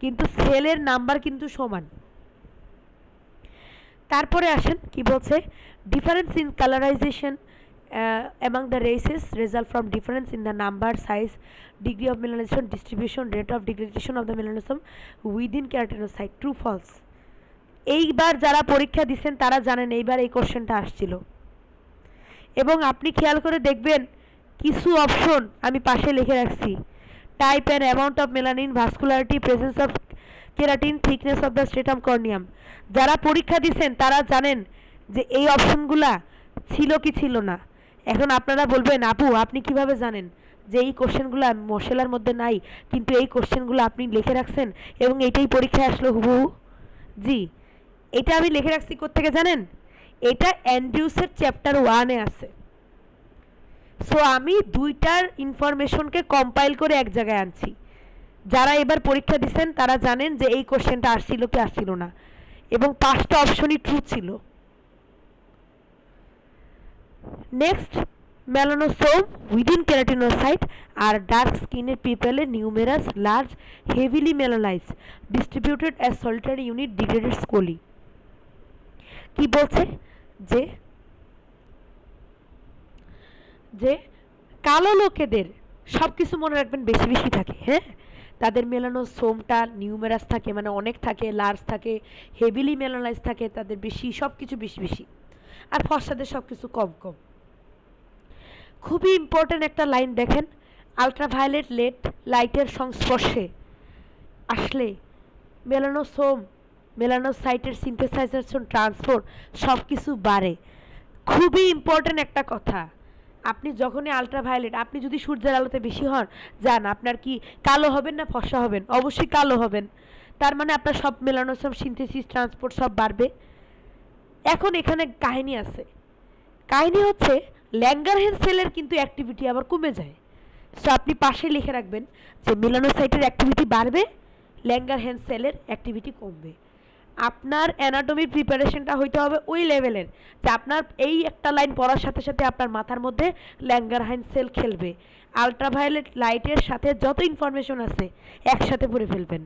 কিন্তু সেলের নাম্বার কিন্তু সমান। তারপরে আসেন কি বলছে, difference in colourisation among the races result from difference in the number, size, degree of melanization, distribution, rate of degradation of the melanosome within keratinocyte. True, false? এইবার যারা পরীক্ষা দিচ্ছেন তারা জানেন এইবার এই কোশ্চেনটা আসছিল, এবং আপনি খেয়াল করে দেখবেন কিছু অপশন আমি পাশে লিখে রাখছি। Type and amount of melanin, vascularity, presence of keratin, thickness of the stratum corneum. যারা পরীক্ষা দিচ্ছেন তারা জানেন যে এই অপশনগুলা ছিল কি ছিল না। এখন আপনারা বলবেন আপু আপনি কিভাবে জানেন যে এই কোশ্চেনগুলো মশলার মধ্যে নাই, কিন্তু এই কোশ্চেনগুলো আপনি লিখে রাখছেন এবং এইটাই পরীক্ষায় আসলো হুবহু? জি, এটা আমি লিখে রাখছি কোত্থেকে জানেন? এটা অ্যান্ড্রিউসের চ্যাপ্টার 1-এ আছে। সো আমি দুইটার ইনফরমেশনকে কম্পাইল করে এক জায়গায় আনছি। যারা এবার পরীক্ষা দিচ্ছেন তারা জানেন যে এই কোশ্চেনটা আসছিল কি আসছিল না, এবং 5টা অপশনই ট্রু ছিল। Next, melanosome within keratinocyte are dark স্কিনের পিপলের numerous large heavily melanise distributed as solitary unit degraded slowly. কি বলছে যে যে কালো লোকেদের সব কিছু মনে রাখবেন বেশি বেশি থাকে, হ্যাঁ, তাদের মেলানোসোমটা নিউমেরাস থাকে, মানে অনেক থাকে, লার্জ থাকে, হেভিলি মেলানাইজ থাকে, তাদের বেশি, সব কিছু বেশি বেশি, আর ফর্সাদের সব কিছু কম কম। খুবই ইম্পর্টেন্ট একটা লাইন দেখেন, আলট্রাভায়োলেট লাইটের সংস্পর্শে আসলে মেলানোসোম, মেলানোসাইটের সিনথেসাইজেশন, ট্রান্সপোর্ট সব কিছু বাড়ে। খুবই ইম্পর্টেন্ট একটা কথা, আপনি যখনই আলট্রাভায়োলেট, আপনি যদি সূর্যের আলোতে বেশি হন যান, আপনার কি কালো হবেন না ফর্সা হবেন? অবশ্যই কালো হবেন। তার মানে আপনার সব মেলানোসোম সিনথেসিস, ট্রান্সপোর্ট সব বাড়বে। এখন এখানে কাহিনী আছে, কাহিনী হচ্ছে ল্যাঙ্গারহ্যান্স সেলের কিন্তু অ্যাক্টিভিটি আবার কমে যায়। সো আপনি পাশে লিখে রাখবেন যে মেলানোসাইটের অ্যাক্টিভিটি বাড়বে, ল্যাঙ্গারহ্যান্স সেলের অ্যাক্টিভিটি কমবে। আপনার অ্যানাটমির প্রিপারেশনটা হইতে হবে ওই লেভেলের যে আপনার এই একটা লাইন পড়ার সাথে সাথে আপনার মাথার মধ্যে ল্যাঙ্গারহ্যান্স সেল খেলবে। আলট্রাভায়োলেট লাইটের সাথে যত ইনফরমেশন আছে একসাথে পড়ে ফেলবেন।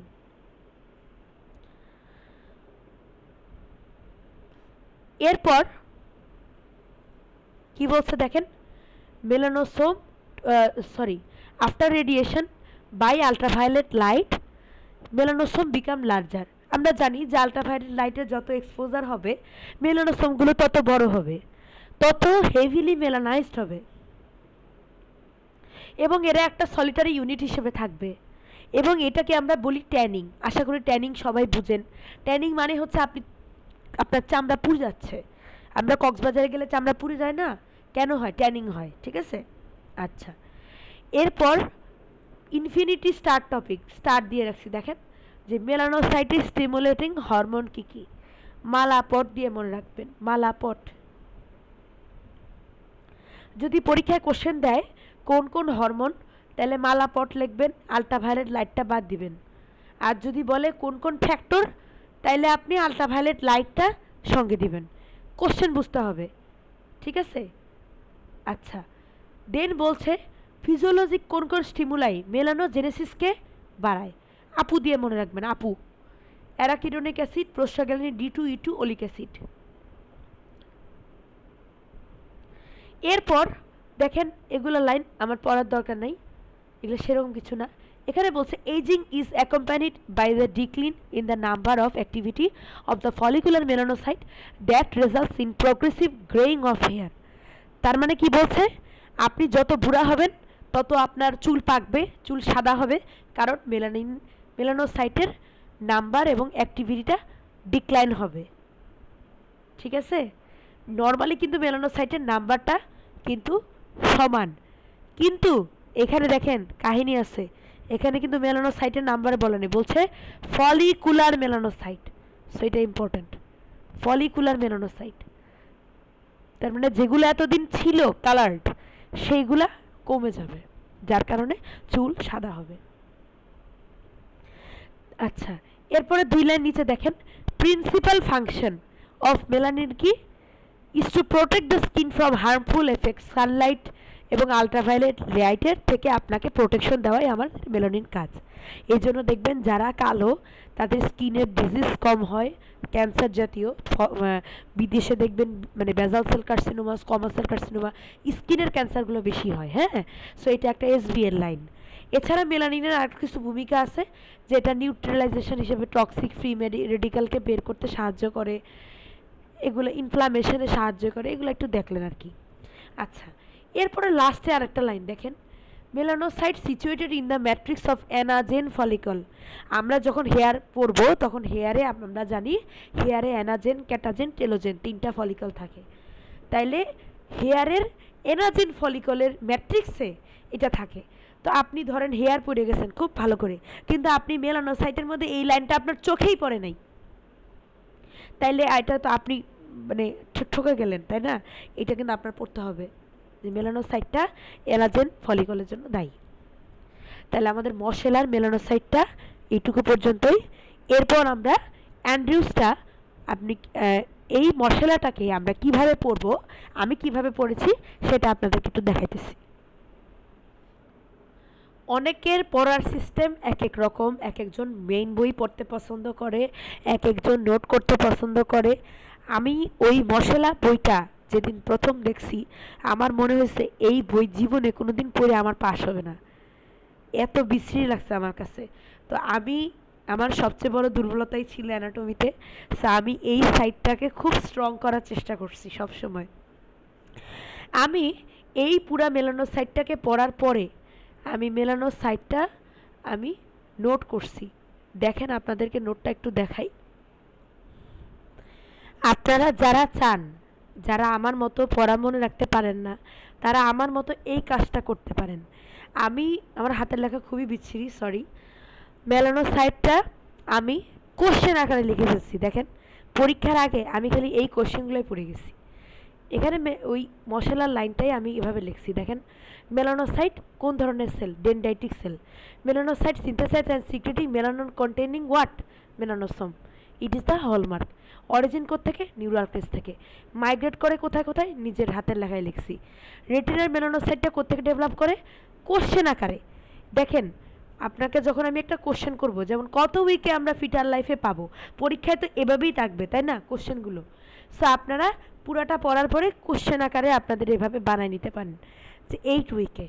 এরপর কি বলছে দেখেন, melanosome after radiation by ultraviolet light melanosome become larger. আমরা জানি যে আলট্রাভায়োলেট লাইটের যত এক্সপোজার হবে মেলানোসোমগুলো তত বড় হবে, তত হেভিলি মেলানাইজড হবে, এবং এরা একটা সলিটারি ইউনিট হিসেবে থাকবে। এবং এটাকে আমরা বলি ট্যানিং। আশা করি ট্যানিং সবাই বুঝেন। ট্যানিং মানে হচ্ছে আপনার চামড়া পুড়ে যাচ্ছে। আমরা কক্সবাজারে গেলে চামড়া পুড়ে যায় না, কেন হয়? ট্যানিং হয়, ঠিক আছে? আচ্ছা, এরপর ইনফিনিটি স্টার দিয়ে রাখছি, দেখেন যে মেলানোসাইটিস স্টিমুলেটিং হরমোন কি কি। মালাপট দিয়ে মনে রাখবেন, মালাপট। যদি পরীক্ষায় কোশ্চেন দেয় কোন কোন হরমোন, তাহলে মালাপট লিখবেন, আলট্রাভায়োলেট লাইটটা বাদ দিবেন। আর যদি বলে কোন কোন ফ্যাক্টর, তাইলে আপনি আলট্রাভায়োলেট লাইটটা সঙ্গে দিবেন। কোশ্চেন বুঝতে হবে, ঠিক আছে? আচ্ছা, দেন বলছে ফিজিওলজিক কোন কোন স্টিমুলাই মেলানোজেনেসিসকে বাড়ায়। আপু দিয়ে মনে রাখবেন, আপু। Arachidonic acid, prostaglandin D2, E2, oleic acid. এরপর দেখেন এগুলো লাইন আমার পড়ার দরকার নাই, এগুলো সেরকম কিছু না। এখানে বলছে ageing is accompanied by the decline in the number of activity of the follicular melanocyte that results in progressive greying of hair. তার মানে কি বলছে, আপনি যত বুড়া হবেন তত আপনার চুল পাকবে, চুল সাদা হবে, কারণ মেলানোসাইটের নাম্বার এবং অ্যাক্টিভিটিটা ডিক্লাইন হবে, ঠিক আছে? নর্মালি কিন্তু মেলানোসাইটের নাম্বারটা কিন্তু সমান, কিন্তু এখানে দেখেন কাহিনী আছে, এখানে কিন্তু মেলানোসাইটের নাম্বারে বলেনি, বলছে ফলিকুলার মেলানোসাইট। সো এটা ইম্পর্টেন্ট, ফলিকুলার মেলানোসাইট। তার মানে যেগুলো এতদিন ছিল কালার্ড সেইগুলা কমে যাবে, যার কারণে চুল সাদা হবে। আচ্ছা, এরপরে 2 লাইন নিচে দেখেন, প্রিন্সিপাল ফাংশন অফ মেলানিন কি is to protect the skin from harmful effect Sunlight এবং আলট্রাভায়োলেট লাইটের থেকে আপনাকে প্রোটেকশন দেওয়াই আমার মেলানিন কাজ। এই জন্য দেখবেন যারা কালো তাদের স্কিনের ডিজিজ কম হয়, ক্যান্সার জাতীয়। বিদেশে দেখবেন মানে বেজাল cell carcinoma, squamous cell carcinoma, স্কিনের ক্যান্সারগুলো বেশি হয়, হ্যাঁ। সো এটা একটা SBL লাইন। এছাড়া মেলানিনের আর কিছু ভূমিকা আছে, যেটা নিউট্রালাইজেশন হিসেবে টক্সিক ফ্রি রেডিক্যালকে বের করতে সাহায্য করে, এগুলো ইনফ্লামেশনে সাহায্য করে, এগুলো একটু দেখলেন আর কি। আচ্ছা, এরপরে লাস্টে আরেকটা লাইন দেখেন, melanocyte situated in the matrix of anagen follicle. আমরা যখন হেয়ার পরব তখন হেয়ারে আমরা জানি হেয়ারে অ্যানাজেন, ক্যাটাজেন, টেলোজেন 3টা ফলিকল থাকে। তাইলে হেয়ারের অ্যানাজেন ফলিকলের ম্যাট্রিক্সে এটা থাকে। তো আপনি ধরেন হেয়ার পরে গেছেন খুব ভালো করে, কিন্তু আপনি মেলানোসাইটের মধ্যে এই লাইনটা আপনার চোখেই পড়ে নাই, তাইলে এটা তো আপনি মানে ঠকে গেলেন, তাই না? এটা কিন্তু আপনার পড়তে হবে যে মেলানোসাইটটা এলাজেন ফলিকলের জন্য দায়ী। তাহলে আমাদের মশলার মেলানোসাইটটা এইটুকু পর্যন্তই। এরপর আমরা অ্যান্ড্রিউসটা, আপনি এই মশলাটাকে আমরা কিভাবে পড়ব, আমি কিভাবে পড়েছি সেটা আপনাদেরকে একটু দেখাইতেছি। অনেকের পড়ার সিস্টেম এক এক রকম, এক একজন মেইন বই পড়তে পছন্দ করে, এক একজন নোট করতে পছন্দ করে। আমি ওই মশলা বইটা যেদিন প্রথম দেখছি আমার মনে হয়েছে এই বই জীবনে কোনোদিন পড়ে আমার পাস হবে না, এত বিশ্রী লাগছে আমার কাছে। তো আমি, আমার সবচেয়ে বড় দুর্বলতাই ছিল অ্যানাটমিতে, সো আমি এই সাইডটাকে খুব স্ট্রং করার চেষ্টা করছি সব সময়। আমি এই পুরা মেলানোসাইটটাকে পড়ার পরে আমি মেলানোসাইটটা আমি নোট করছি। দেখেন আপনাদেরকে নোটটা একটু দেখাই। আপনারা যারা চান, যারা আমার মতো পড়া মনে রাখতে পারেন না, তারা আমার মতো এই কাজটা করতে পারেন। আমি, আমার হাতের লেখা খুবই বিচ্ছিরি, সরি। মেলানোসাইটটা আমি কোশ্চেন আকারে লিখে ফেলছি। দেখেন পরীক্ষার আগে আমি খালি এই কোশ্চেনগুলোই পড়ে গেছি। এখানে ওই মশলার লাইনটাই আমি এভাবে লিখছি। দেখেন মেলানোসাইট কোন ধরনের cell? Dendritic cell. Melanocyte synthesise and secreting melanin containing what? Melanosome. It is the hallmark. Origin থেকে নিউরালকেস থেকে, মাইগ্রেট করে কোথায় কোথায়? নিজের হাতের লেখায় লিখছি। রেটিনার মেলানোসাইটটা কোত্থেকে ডেভেলপ করে? কোশ্চেন আকারে। দেখেন আপনাকে যখন আমি একটা কোশ্চেন করব, যেমন কত উইকে আমরা ফিটার লাইফে পাবো, পরীক্ষায় তো এভাবেই থাকবে, তাই না কোশ্চেনগুলো? সো আপনারা পুরাটা পড়ার পরে কোশ্চেন আকারে আপনাদের এভাবে বানায় নিতে পারেন যে 8 উইকে।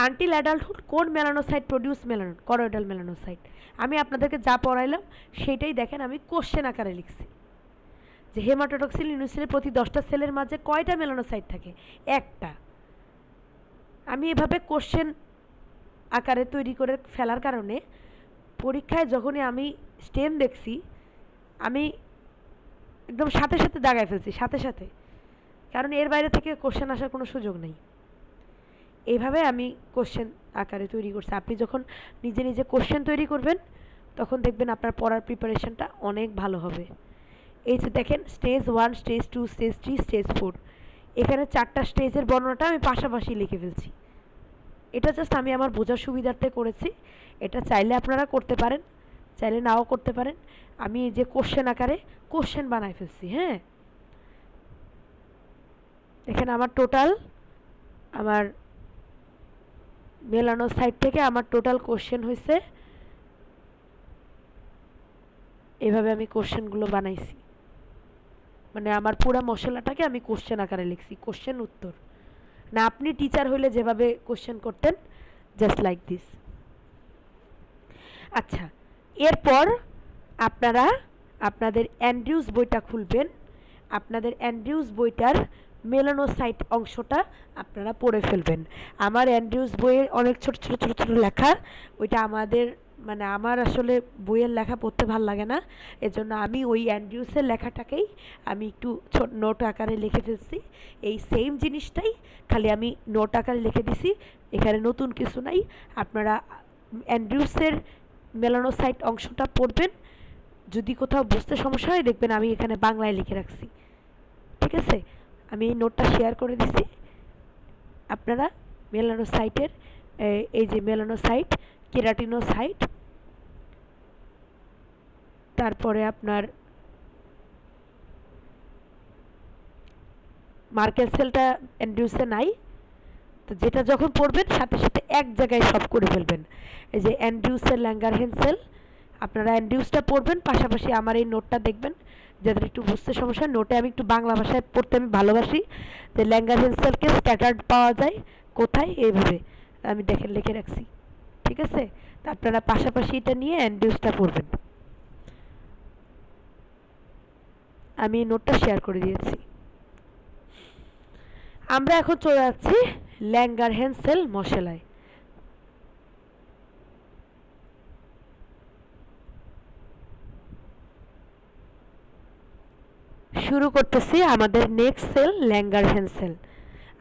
আনটিল অ্যাডাল্টহুড কোন মেলানোসাইট প্রডিউস মেলানোন? করয়েডাল মেলানোসাইট। আমি আপনাদেরকে যা পড়াইলাম সেটাই দেখেন আমি কোশ্চেন আকারে লিখছি যে হেমাটোটক্সিল নিউক্লিয়াসের প্রতি 10টা সেলের মাঝে কয়টা মেলানোসাইট থাকে? একটা। আমি এভাবে কোশ্চেন আকারে তৈরি করে ফেলার কারণে পরীক্ষায় যখনই আমি স্টেম দেখছি আমি একদম সাথে সাথে দাগায় ফেলছি, সাথে সাথে, কারণ এর বাইরে থেকে কোশ্চেন আসার কোনো সুযোগ নেই। এইভাবে আমি কোশ্চেন আকারে তৈরি করছি। আপনি যখন নিজে নিজে কোশ্চেন তৈরি করবেন তখন দেখবেন আপনার পড়ার প্রিপারেশনটা অনেক ভালো হবে। এই যে দেখেন স্টেজ 1, স্টেজ 2, স্টেজ 3, স্টেজ 4, এখানে 4টা স্টেজের বর্ণনাটা আমি পাশাপাশি লিখে ফেলছি। এটা জাস্ট আমি আমার বোঝার সুবিধার্থে করেছি। এটা চাইলে আপনারা করতে পারেন, চাইলে নাও করতে পারেন। আমি এই যে কোশ্চেন আকারে কোশ্চেন বানাই ফেলছি। হ্যাঁ, এখানে আমার টোটাল, আমার মেলানোসাইট থেকে আমার টোটাল কোশ্চেন হয়েছে, এভাবে আমি কোশ্চেনগুলো বানাইছি। মানে আমার পুরো মশলাটাকে আমি কোশ্চেন আকারে লিখছি, কোশ্চেন উত্তর না। আপনি টিচার হইলে যেভাবে কোশ্চেন করতেন, জাস্ট লাইক দিস। আচ্ছা, এরপর আপনারা আপনাদের অ্যান্ড্রিউস বইটা খুলবেন। আপনাদের অ্যান্ড্রিউস বইটার মেলানোসাইট অংশটা আপনারা পড়ে ফেলবেন। আমার অ্যান্ড্রিউস বইয়ে অনেক ছোট ছোট ছোট ছোট লেখা, ওইটা আমাদের মানে আমার আসলে বইয়ের লেখা পড়তে ভালো লাগে না, এজন্য আমি ওই অ্যান্ড্রিউসের লেখাটাকেই আমি একটু ছোট নোট আকারে লিখে ফেলছি। এই সেম জিনিসটাই খালি আমি নোট আকারে লিখে দিছি, এখানে নতুন কিছু নাই। আপনারা অ্যান্ড্রিউসের মেলানোসাইট অংশটা পড়বেন। যদি কোথাও বুঝতে সমস্যা হয় দেখবেন আমি এখানে বাংলায় লিখে রাখছি, ঠিক আছে? আমি এই নোটটা শেয়ার করে দিছি। আপনারা মেলানোসাইটের এই যে মেলানোসাইট, কেরাটিনোসাইট, তারপরে আপনার মার্কেল সেলটা অ্যান্ড্রিউসে নাই, তো যেটা যখন পড়বেন সাথে সাথে এক জায়গায় সব করে ফেলবেন। এই যে অ্যান্ড্রিউসের ল্যাঙ্গারহেন্স সেল, আপনারা অ্যান্ড্রিউসটা পড়বেন, পাশাপাশি আমার এই নোটটা দেখবেন যাদের একটু বুঝতে সমস্যা। নোটে আমি একটু বাংলা ভাষায় পড়তে আমি ভালোবাসি, যে ল্যাঙ্গারহেন্স সেলকে স্ক্যাটার্ড পাওয়া যায় কোথায়, এইভাবে আমি দেখেন লিখে রাখছি, ঠিক আছে? তা আপনারা পাশাপাশি এটা নিয়ে অ্যান্ড্রিউসটা পড়বেন। আমি এই নোটটা শেয়ার করে দিয়েছি। আমরা এখন চলে যাচ্ছি ল্যাঙ্গারহেন্স সেল মশলায়। শুরু করতেছি আমাদের নেক্সট সেল ল্যাঙ্গারহেন্স সেল।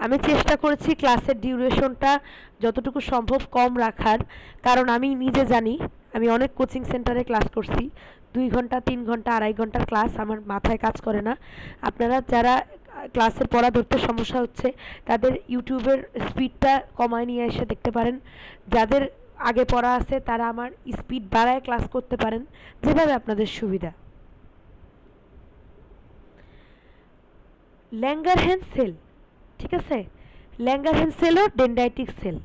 আমি চেষ্টা করেছি ক্লাসের ডিউরেশনটা যতটুকু সম্ভব কম রাখার, কারণ আমি নিজে জানি আমি অনেক কোচিং সেন্টারে ক্লাস করছি, 2 ঘন্টা 3 ঘন্টা 2.5 ঘন্টার ক্লাস আমার মাথায় কাজ করে না। আপনারা যারা ক্লাসের পড়া ধরতে সমস্যা হচ্ছে তাদের ইউটিউবের স্পিডটা কমায় নিয়ে এসে দেখতে পারেন। যাদের আগে পড়া আছে তারা আমার স্পিড বাড়ায় ক্লাস করতে পারেন, যেভাবে আপনাদের সুবিধা। ল্যাঙ্গারহ্যান্স সেল, ঠিক আছে, ল্যাঙ্গারহ্যান্স সেল ও ডেনড্রাইটিক সেল।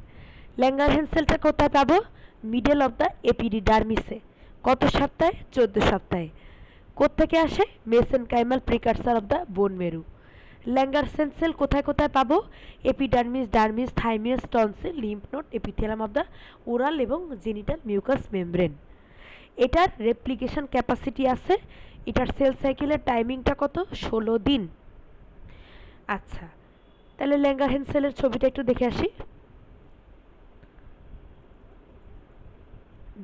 ল্যাঙ্গারহ্যান্স সেলটা কোথায় পাবো? মিডল অফ দ্য এপিডিডার্মিসে। কত সপ্তাহে? 14 সপ্তাহে। কোত্থেকে আসে? Mesenchymal precursor of the bone মেরু। ল্যাঙ্গারহ্যান্স সেল কোথায় কোথায় পাবো? Epidermis, dermis, thymus, tonsil, lymph node, epithelium of the oral এবং জেনিটাল মিউকাস মেমব্রেন। এটার রেপ্লিকেশন ক্যাপাসিটি আছে। এটার সেল সাইকেলের টাইমিংটা কত? 16 দিন। আচ্ছা, তাহলে ল্যাঙ্গারহ্যান্স সেলের ছবিটা একটু দেখে আসি।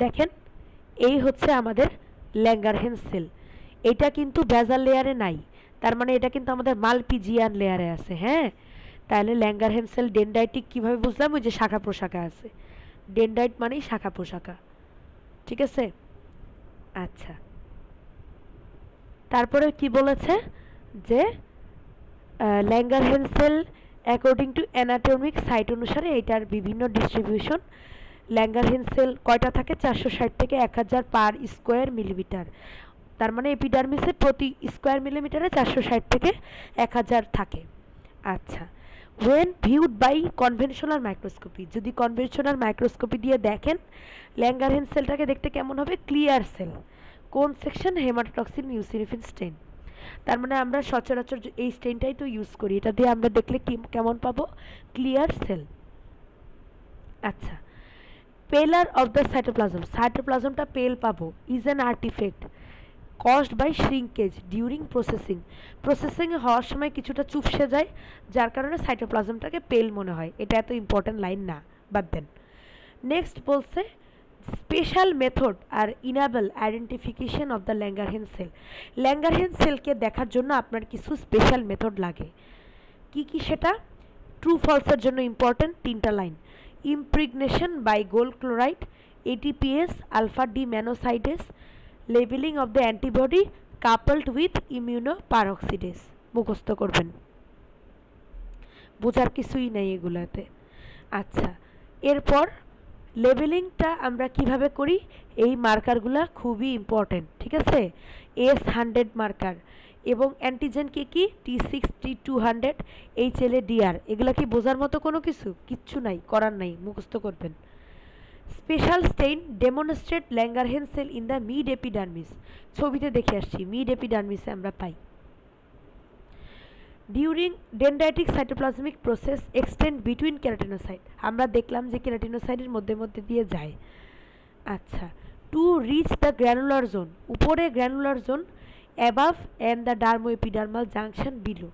দেখেন, এই হচ্ছে আমাদের ল্যাঙ্গারহ্যান্স সেল। এটা কিন্তু বেজাল লেয়ারে নাই, তার মানে এটা কিন্তু আমাদের মালপিজিয়ান লেয়ারে আছে। হ্যাঁ, তাহলে ল্যাঙ্গারহ্যান্স সেল ডেনড্রাইটিক কীভাবে বুঝলাম? ওই যে শাখা প্রশাখা আছে, ডেনড্রাইট মানেই শাখা প্রশাখা, ঠিক আছে। আচ্ছা, তারপরে কি বলেছে যে Langerhans cell according to anatomic site অনুসারে এটার বিভিন্ন ডিস্ট্রিবিউশন। ল্যাঙ্গারহ্যান্স সেল কয়টা থাকে? 460 থেকে 1000 পার স্কোয়ার মিলিমিটার। তার মানে এপিডার্মিসে প্রতি স্কোয়ার মিলিমিটারে 460 থেকে 1000 থাকে। আচ্ছা, when viewed by conventional microscopy, যদি কনভেনশনাল মাইক্রোস্কোপি দিয়ে দেখেন ল্যাঙ্গারহ্যান্স সেলটাকে দেখতে কেমন হবে? Clear cell. কোন সেকশন? Haematoxylin eosin stain. তার মানে আমরা সচরাচর এই স্টেনটাই তো ইউজ করি, এটা দিয়ে আমরা দেখলে কেমন পাবো? Clear cell. আচ্ছা, পেলার অফ দ্য সাইটোপ্লাজম, সাইটোপ্লাজমটা পেল পাবো। Is an artefact caused by shrinkage during processing. প্রসেসিংয়ে হওয়ার সময় কিছুটা চুপসে যায়, যার কারণে সাইটোপ্লাজমটাকে পেল মনে হয়। এটা এত ইম্পর্টেন্ট লাইন না, বাদ দেন। নেক্সট বলছে special method are enable identification of the Langerhans cell. Langerhans সেলকে দেখার জন্য আপনার কিছু স্পেশাল মেথড লাগে। কি কি সেটা? ট্রু ফলসের জন্য ইম্পর্টেন্ট 3টা line. Impregnation by gold chloride, ATPase, alpha D mannosidase, labelling of the antibody coupled with immunoperoxidase. মুখস্থ করবেন, বোঝার কিছুই নেই এগুলাতে। আচ্ছা, এরপর লেবেলিংটা আমরা কিভাবে করি? এই মার্কারগুলা খুবই ইম্পর্টেন্ট, ঠিক আছে। S100 মার্কার এবং অ্যান্টিজেন কি? T6, T200, HLA-DR। এগুলা কি বোঝার মতো কোনো কিছু? কিচ্ছু নাই, করার নাই, মুখস্থ করবেন। Special stain demonstrate Langerhans cell in the mid epidermis. ছবিতে দেখে আসছি, মিড এপিডার্মিসে আমরা পাই। During dendritic cytoplasmic process extend between keratinocyte, আমরা দেখলাম যে কেরাটিনোসাইটের মধ্যে মধ্যে দিয়ে যায়। আচ্ছা, to reach the granular zone, উপরে granular zone, above and the dermo epidermal junction below.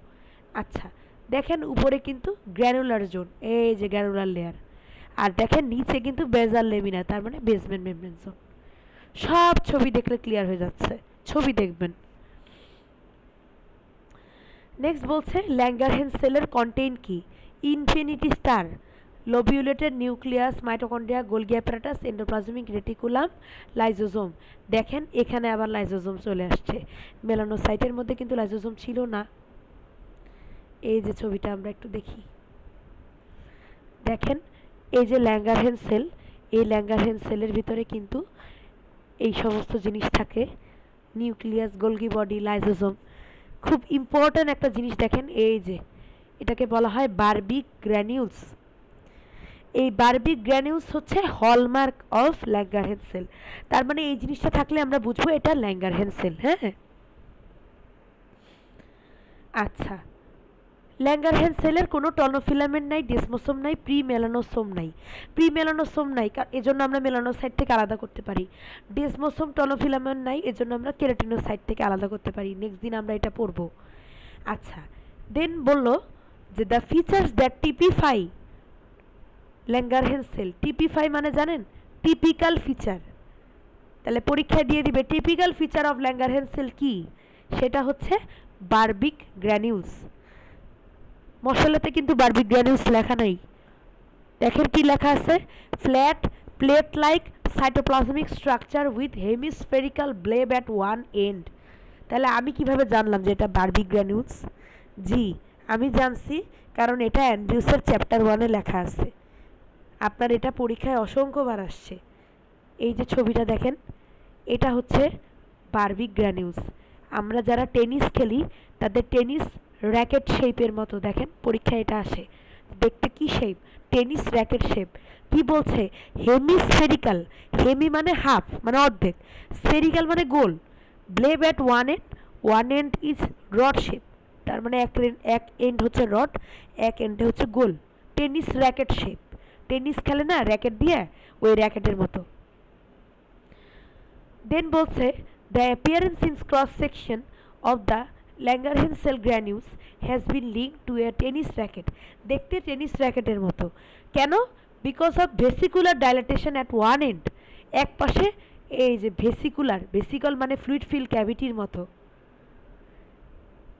আচ্ছা, দেখেন উপরে কিন্তু গ্র্যানুলার জোন, এই যে গ্র্যানুলার লেয়ার, আর দেখেন নিচে কিন্তু বেজাল লেমিনা, তার মানে বেসমেন্ট মেমব্রেন জোন। সব ছবি দেখলে ক্লিয়ার হয়ে যাচ্ছে, ছবি দেখবেন। নেক্সট বলছে ল্যাঙ্গারহ্যান্স সেলের কন্টেইন কি? Infinity star, lobulated nucleus, mitochondria, Golgi apparatus, endoplasmic reticulum, lysosome. দেখেন এখানে আবার লাইজোজোম চলে আসছে, মেলানোসাইটের মধ্যে কিন্তু লাইজোজোম ছিল না। এই যে ছবিটা আমরা একটু দেখি, দেখেন এই যে ল্যাঙ্গারহ্যান্স সেল, এই ল্যাঙ্গারহ্যান্স সেলের ভিতরে কিন্তু এই সমস্ত জিনিস থাকে, নিউক্লিয়াস, গোলগি বডি, লাইজোজোম। খুব ইম্পর্ট্যান্ট একটা জিনিস দেখেন, এই যে এটাকে বলা হয় বারবিক গ্র্যানিউলস। এই বারবিক গ্র্যানিউলস হচ্ছে হলমার্ক অফ ল্যাঙ্গারহ্যান্স সেল। তার মানে এই জিনিসটা থাকলে আমরা বুঝবো এটা ল্যাঙ্গারহ্যান্স সেল। হ্যাঁ, আচ্ছা, ল্যাঙ্গারহ্যান্স সেলের কোনো টনোফিলামেন্ট নাই, ডেসমোসোম নাই, প্রি মেলানোসোম নাই। প্রি মেলানোসোম নাই, এজন্য আমরা মেলানোসাইট থেকে আলাদা করতে পারি। ডেসমোসোম টনোফিলামেন্ট নাই, এজন্য আমরা কেরাটিনোসাইট থেকে আলাদা করতে পারি। নেক্সট দিন আমরা এটা পড়বো। আচ্ছা, দেন বললো যে the features that typify Langerhans cell. Typify মানে জানেন? Typical feature. তাহলে পরীক্ষায় দিয়ে দিবে typical feature of Langerhans cell কি? সেটা হচ্ছে বারবিক গ্র্যানিউলস। মশলাতে কিন্তু বারবিক গ্র্যানিউলস লেখা নাই, দেখেন কি লেখা আছে? Flat plate like cytoplasmic structure with hemispherical bleb at one end. তাহলে আমি কিভাবে জানলাম যে এটা বারবি গ্র্যানিউলস? জি, আমি জানছি কারণ এটা অ্যান্ড্রিউসের চ্যাপ্টার 1-এ লেখা আছে। আপনার এটা পরীক্ষায় অসংখ্যবার আসছে। এই যে ছবিটা দেখেন, এটা হচ্ছে বারবি গ্র্যানিউলস। আমরা যারা টেনিস খেলি তাদের টেনিস র্যাকেট শেপের মতো, দেখেন পরীক্ষায় এটা আসে। দেখতে কি শেপ? Tennis racket shape. কি বলছে? হেমিস্ফেরিক্যাল। হেমি মানে হাফ, মানে অর্ধেক, স্ফেরিক্যাল মানে গোল। Bleb at one end is rod shape. তার মানে এক এন্ড হচ্ছে রড, এক এন্ডে হচ্ছে গোল। Tennis racket shape. টেনিস খেলে না র্যাকেট দিয়ে, ওই র্যাকেটের মতো। দেন বলছে the appearance in cross section of the Langerhans cell granules has been linked to a tennis racket. দেখতে টেনিস র্যাকেটের মতো কেন? Because of vesicular dilatation at one end. এক পাশে এই যে ভেসিকল মানে ফ্লুইড ফিল ক্যাভিটির মতো,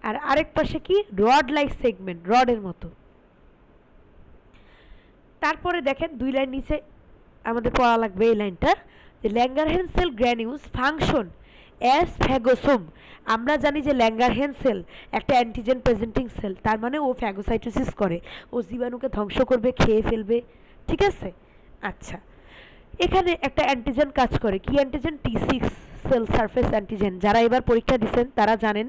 আর আরেক পাশে কি রড লাইক সেগমেন্ট, রডের মতো। তারপরে দেখেন 2 লাইন নিচে আমাদের পড়া লাগবে এই লাইনটা, যে Langerhans cell granules function as phagosome. আমরা জানি যে ল্যাঙ্গারহ্যান্স সেল একটা অ্যান্টিজেন প্রেজেন্টিং সেল, তার মানে ও ফ্যাগোসাইটোসিস করে, ও জীবাণুকে ধ্বংস করবে, খেয়ে ফেলবে, ঠিক আছে? আচ্ছা, এখানে একটা অ্যান্টিজেন কাজ করে। কি antigen? T6 sell surface antigen. যারা এবার পরীক্ষা দিচ্ছেন তারা জানেন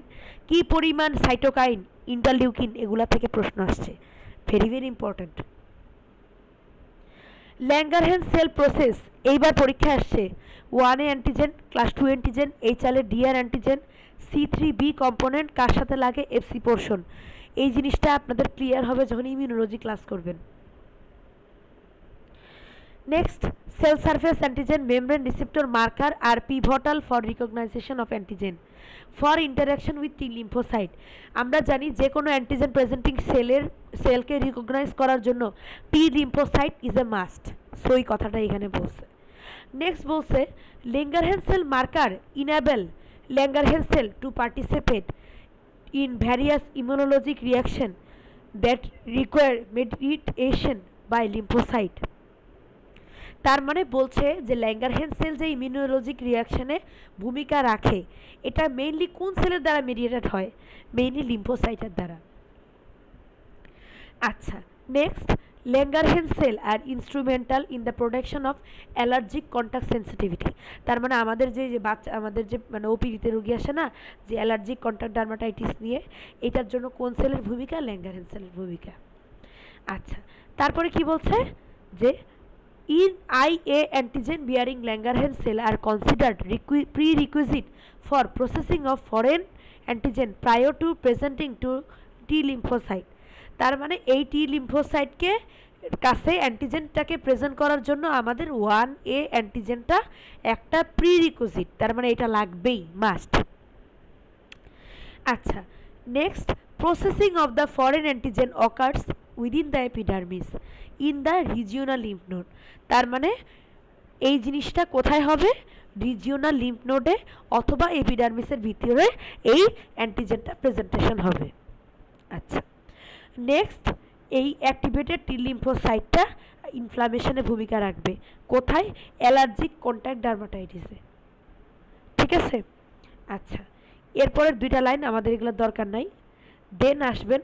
কি পরিমাণ সাইটোকাইন, ইন্টারলিউকিন এগুলা থেকে প্রশ্ন আসছে, very very important. Langerhans cell process এইবার পরীক্ষা আসছে। 1A antigen, class 2 antigen, HL DR antigen, C3b component কার সাথে লাগে? FC portion. এই জিনিসটা আপনাদের ক্লিয়ার হবে যখন ইমিউনোলজি ক্লাস করবেন। Next, cell surface antigen membrane receptor marker are pivotal for recognition of antigen for interaction with T lymphocyte. আমরা জানি যে কোনো অ্যান্টিজেন প্রেজেন্টিং সেলকে রিকগনাইজ করার জন্য T lymphocyte is a must. So এই কথাটা এখানে বলছে। নেক্সট বলছে Langerhans cell marker enable Langerhans cell to participate in various immunologic reaction that require meditation by lymphocyte. তার মানে বলছে যে ল্যাঙ্গারহ্যান্স সেল যে ইমিউনোলজিক রিয়াকশনে ভূমিকা রাখে, এটা মেইনলি কোন সেলের দ্বারা মেডিয়েটেড হয়? মেইনলি লিম্ফোসাইটের দ্বারা। আচ্ছা, next, Langerhans cell are instrumental in the production of allergic contact sensitivity. তার মানে আমাদের যে বাচ্চা, আমাদের যে মানে ওপিডিতে রোগী আসে না, যে অ্যালার্জিক কন্ট্যাক্ট ডার্মাটাইটিস নিয়ে, এটার জন্য কোন সেলের ভূমিকা? ল্যাঙ্গারহ্যান্স সেলের ভূমিকা। আচ্ছা, তারপরে কি বলছে যে in IA antigen bearing Langerhans cell are considered prerequisite for processing of foreign antigen prior to presenting to T lymphocyte। তার মানে এই টি লিম্ফোসাইটকে কাছে অ্যান্টিজেনটাকে প্রেজেন্ট করার জন্য আমাদের 1A অ্যান্টিজেনটা একটা প্রিরিকুইজিট, তার মানে এটা লাগবেই, মাস্ট। আচ্ছা, next, processing of the foreign antigen occurs within the epidermis in the regional lymph node. তার মানে এই জিনিসটা কোথায় হবে? রিজিওনাল লিম্ফ নোডে অথবা এপিডার্মিসের ভিতরে এই অ্যান্টিজেনটা প্রেজেন্টেশন হবে। আচ্ছা, নেক্সট, এই অ্যাক্টিভেটেড টি লিম্ফোসাইটটা ইনফ্লামেশনে ভূমিকা রাখবে কোথায়? অ্যালার্জিক কন্ট্যাক্ট ডার্মাটাইটিসে, ঠিক আছে? আচ্ছা, এরপরের 2টা লাইন আমাদের এগুলোর দরকার নাই। দেন আসবেন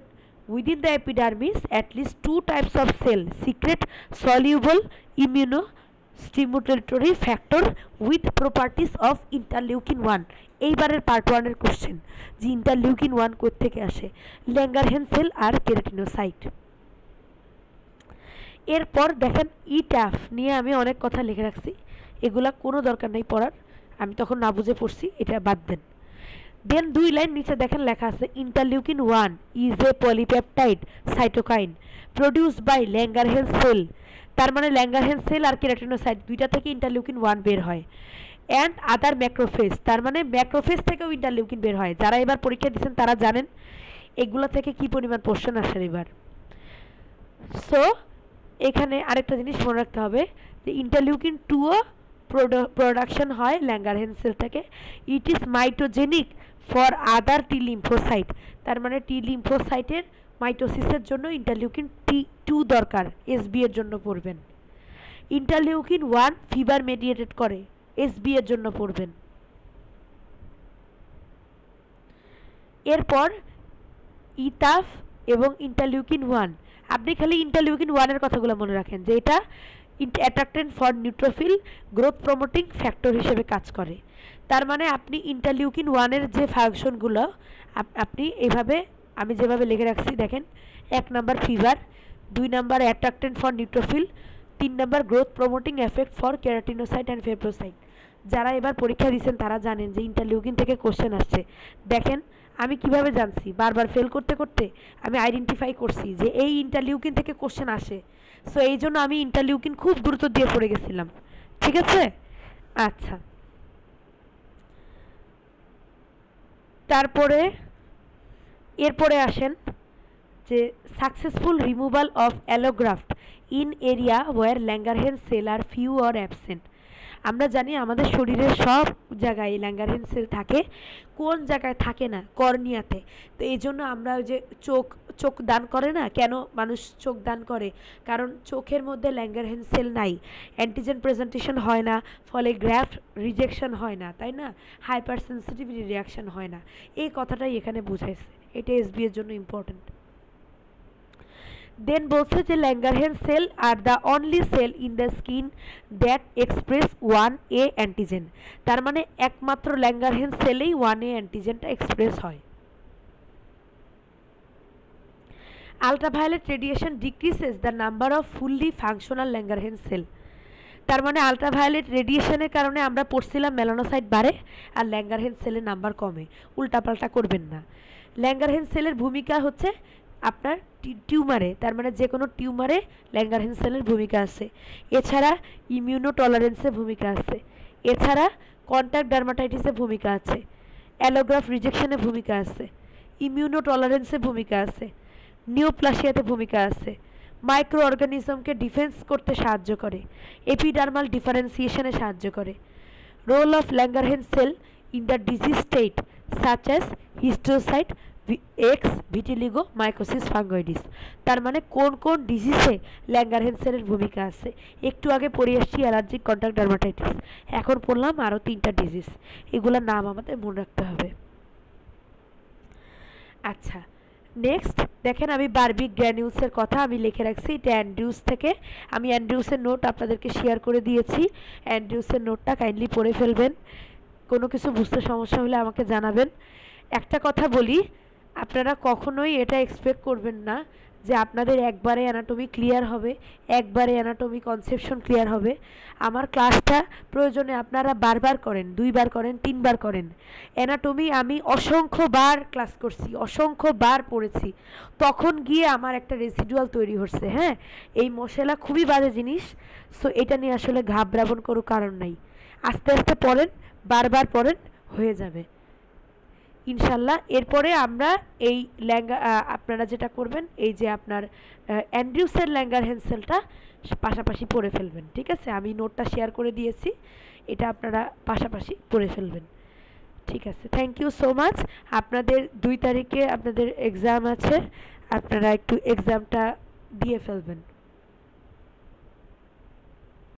within the epidermis at least 2 types of cell secrete soluble immunostimulatory factor with properties of interleukin 1। এইবারের পার্ট 1 এর কোশ্চেন যে ইন্টারলিউকিন 1 কোথা থেকে আসে? ল্যাঙ্গারহ্যান্স সেল আর কেরাটিনোসাইট। এরপর দেখেন ইট্যাফ নিয়ে আমি অনেক কথা লিখে রাখছি, এগুলা কোনো দরকার নেই পড়ার, আমি তখন না বুঝে পড়ছি, এটা বাদ দেন। দেন 2 লাইন নিচে দেখেন লেখা আছে interleukin 1 is a polypeptide cytokine produced by Langerhans cell. তার মানে ল্যাঙ্গারহ্যান্স সেল আর কেরাটিনোসাইট দুইটা থেকে ইন্টারলিউকিন 1 বের হয়। অ্যান্ড আদার ম্যাক্রোফেজ, তার মানে ম্যাক্রোফেজ থেকেও ইন্টারলিউকিন বের হয়। যারা এবার পরীক্ষা দিচ্ছেন তারা জানেন এগুলো থেকে কি পরিমাণ কোশ্চেন আসে এবার। সো এখানে আরেকটা জিনিস মনে রাখতে হবে যে ইন্টারলিউকিন 2ও প্রোডাকশন হয় ল্যাঙ্গারহ্যান্স সেল থেকে। It is mitogenic for other T lymphocyte. তার মানে টি লিম্ফোসাইটের মাইটোসিসের জন্য ইন্টারলিউকিন T2 দরকার, SB এর জন্য পড়বেন। ইন্টারলিউকিন 1 ফিভার মেডিয়েটেড করে, এসবি এর জন্য পড়বেন। এরপর ইতাফ এবং ইন্টারলিউকিন 1, আপনি খালি ইন্টারলিউকিন 1 এর কথাগুলো মনে রাখেন যে এটা attractant for neutrophil growth promoting factor হিসেবে কাজ করে। তার মানে আপনি ইন্টারলিউকিন 1 এর যে ফাংশনগুলো আপনি এইভাবে আমি যেভাবে লিখে রাখছি দেখেন, 1 number fever, 2 number attractant for neutrophil, 3 number growth promoting effect for keratinocyte and fibrocyte. যারা এবার পরীক্ষা দিচ্ছেন তারা জানেন যে ইন্টারলিউকিন থেকে কোশ্চেন আসছে। দেখেন আমি কিভাবে জানছি, বারবার ফেল করতে করতে আমি আইডেন্টিফাই করছি যে এই ইন্টারলিউকিন থেকে কোশ্চেন আসে, সো এই জন্য আমি ইন্টারলিউকিন খুব গুরুত্ব দিয়ে পড়ে গেছিলাম। ঠিক আছে, আচ্ছা। তারপরে এরপরে আসেন যে successful removal of allograft in area where Langerhans cell are few or absent. আমরা জানি আমাদের শরীরের সব জায়গায় ল্যাঙ্গারহ্যান্স সেল থাকে, কোন জায়গায় থাকে না, কর্নিয়াতে। তো এই জন্য আমরা ওই যে চোখ দান করে না, কেন মানুষ চোখ দান করে? কারণ চোখের মধ্যে ল্যাঙ্গারহ্যান্স সেল নাই, অ্যান্টিজেন প্রেজেন্টেশন হয় না, ফলে গ্রাফট রিজেকশন হয় না, তাই না, হাইপার সেন্সিটিভিটি রিয়াকশন হয় না। এই কথাটাই এখানে বুঝাইছে, এটা এসবি এর জন্য ইম্পর্টেন্ট। দেন বলছে যে Langerhans cell are the only cell in the skin that express 1A antigen. তার মানে একমাত্র ল্যাঙ্গারহ্যান্স সেলেই 1A অ্যান্টিজেনটা এক্সপ্রেস হয়। Ultraviolet radiation decreases the number of fully functional Langerhans cell. তার মানে আলট্রাভায়োলেট রেডিয়েশনের কারণে আমরা পড়ছিলাম মেলানোসাইট বাড়ে আর ল্যাঙ্গারহ্যান্স সেলের নাম্বার কমে, উল্টাপাল্টা করবেন না। ল্যাঙ্গারহ্যান্স সেলের ভূমিকা হচ্ছে আপনার টিউমারে, তার মানে যে কোনো টিউমারে ল্যাঙ্গারহ্যান্স সেলের ভূমিকা আছে। এছাড়া ইমিউনো টলারেন্সে ভূমিকা আছে, এছাড়া কন্ট্যাক্ট ডার্মাটাইটিসে ভূমিকা আছে, অ্যালোগ্রাফ রিজেকশনে ভূমিকা আছে, ইমিউনো টলারেন্সে ভূমিকা আছে, নিওপ্লাসিয়াতে ভূমিকা আছে, মাইক্রো অর্গানিজমকে ডিফেন্স করতে সাহায্য করে, এপিডার্মাল ডিফারেন্সিয়েশনে সাহায্য করে। Role of Langerhans cell in the disease state such as histiocytosis X vitiligo mycosis fungoides. তার মানে কোন কোন ডিজিজে ল্যাঙ্গারহ্যান্স সেলের ভূমিকা আছে। একটু আগে পড়ে আসছি অ্যালার্জিক কন্ট্যাক্ট ডার্মাটাইটিস, এখন পড়লাম আরও 3টা ডিজিজ, এগুলোর নাম আমাদের মনে রাখতে হবে। আচ্ছা, নেক্সট দেখেন আমি বারবিক গ্র্যানিউলসের কথা আমি লিখে রাখছি, এটা অ্যান্ড্রিউস থেকে। আমি অ্যান্ড্রিউসের নোট আপনাদেরকে শেয়ার করে দিয়েছি, অ্যান্ড্রিউসের নোটটা কাইন্ডলি পড়ে ফেলবেন। কোনো কিছু বুঝতে সমস্যা হলে আমাকে জানাবেন। একটা কথা বলি, আপনারা কখনোই এটা এক্সপেক্ট করবেন না যে আপনাদের একবারে অ্যানাটমি ক্লিয়ার হবে, একবারে অ্যানাটমি কনসেপশন ক্লিয়ার হবে। আমার ক্লাসটা প্রয়োজনে আপনারা বারবার করেন, 2 বার করেন, 3 বার করেন। অ্যানাটমি আমি অসংখ্যবার ক্লাস করছি, অসংখ্যবার পড়েছি, তখন গিয়ে আমার একটা রেসিডুয়াল তৈরি হচ্ছে। হ্যাঁ, এই মশলা খুবই বাজে জিনিস, সো এটা নিয়ে আসলে ঘাবড়ানোর কোনো কারণ নাই। আস্তে আস্তে পড়েন, বারবার পড়েন, হয়ে যাবে ইনশাল্লাহ। এরপরে আমরা এই আপনারা যেটা করবেন, এই যে আপনার অ্যান্ড্রিউসের ল্যাঙ্গারহ্যান্স সেলটা পাশাপাশি পড়ে ফেলবেন। ঠিক আছে, আমি নোটটা শেয়ার করে দিয়েছি, এটা আপনারা পাশাপাশি পড়ে ফেলবেন। ঠিক আছে, থ্যাংক ইউ সো মাচ। আপনাদের 2 তারিখে আপনাদের এক্সাম আছে, আপনারা একটু এক্সামটা দিয়ে ফেলবেন।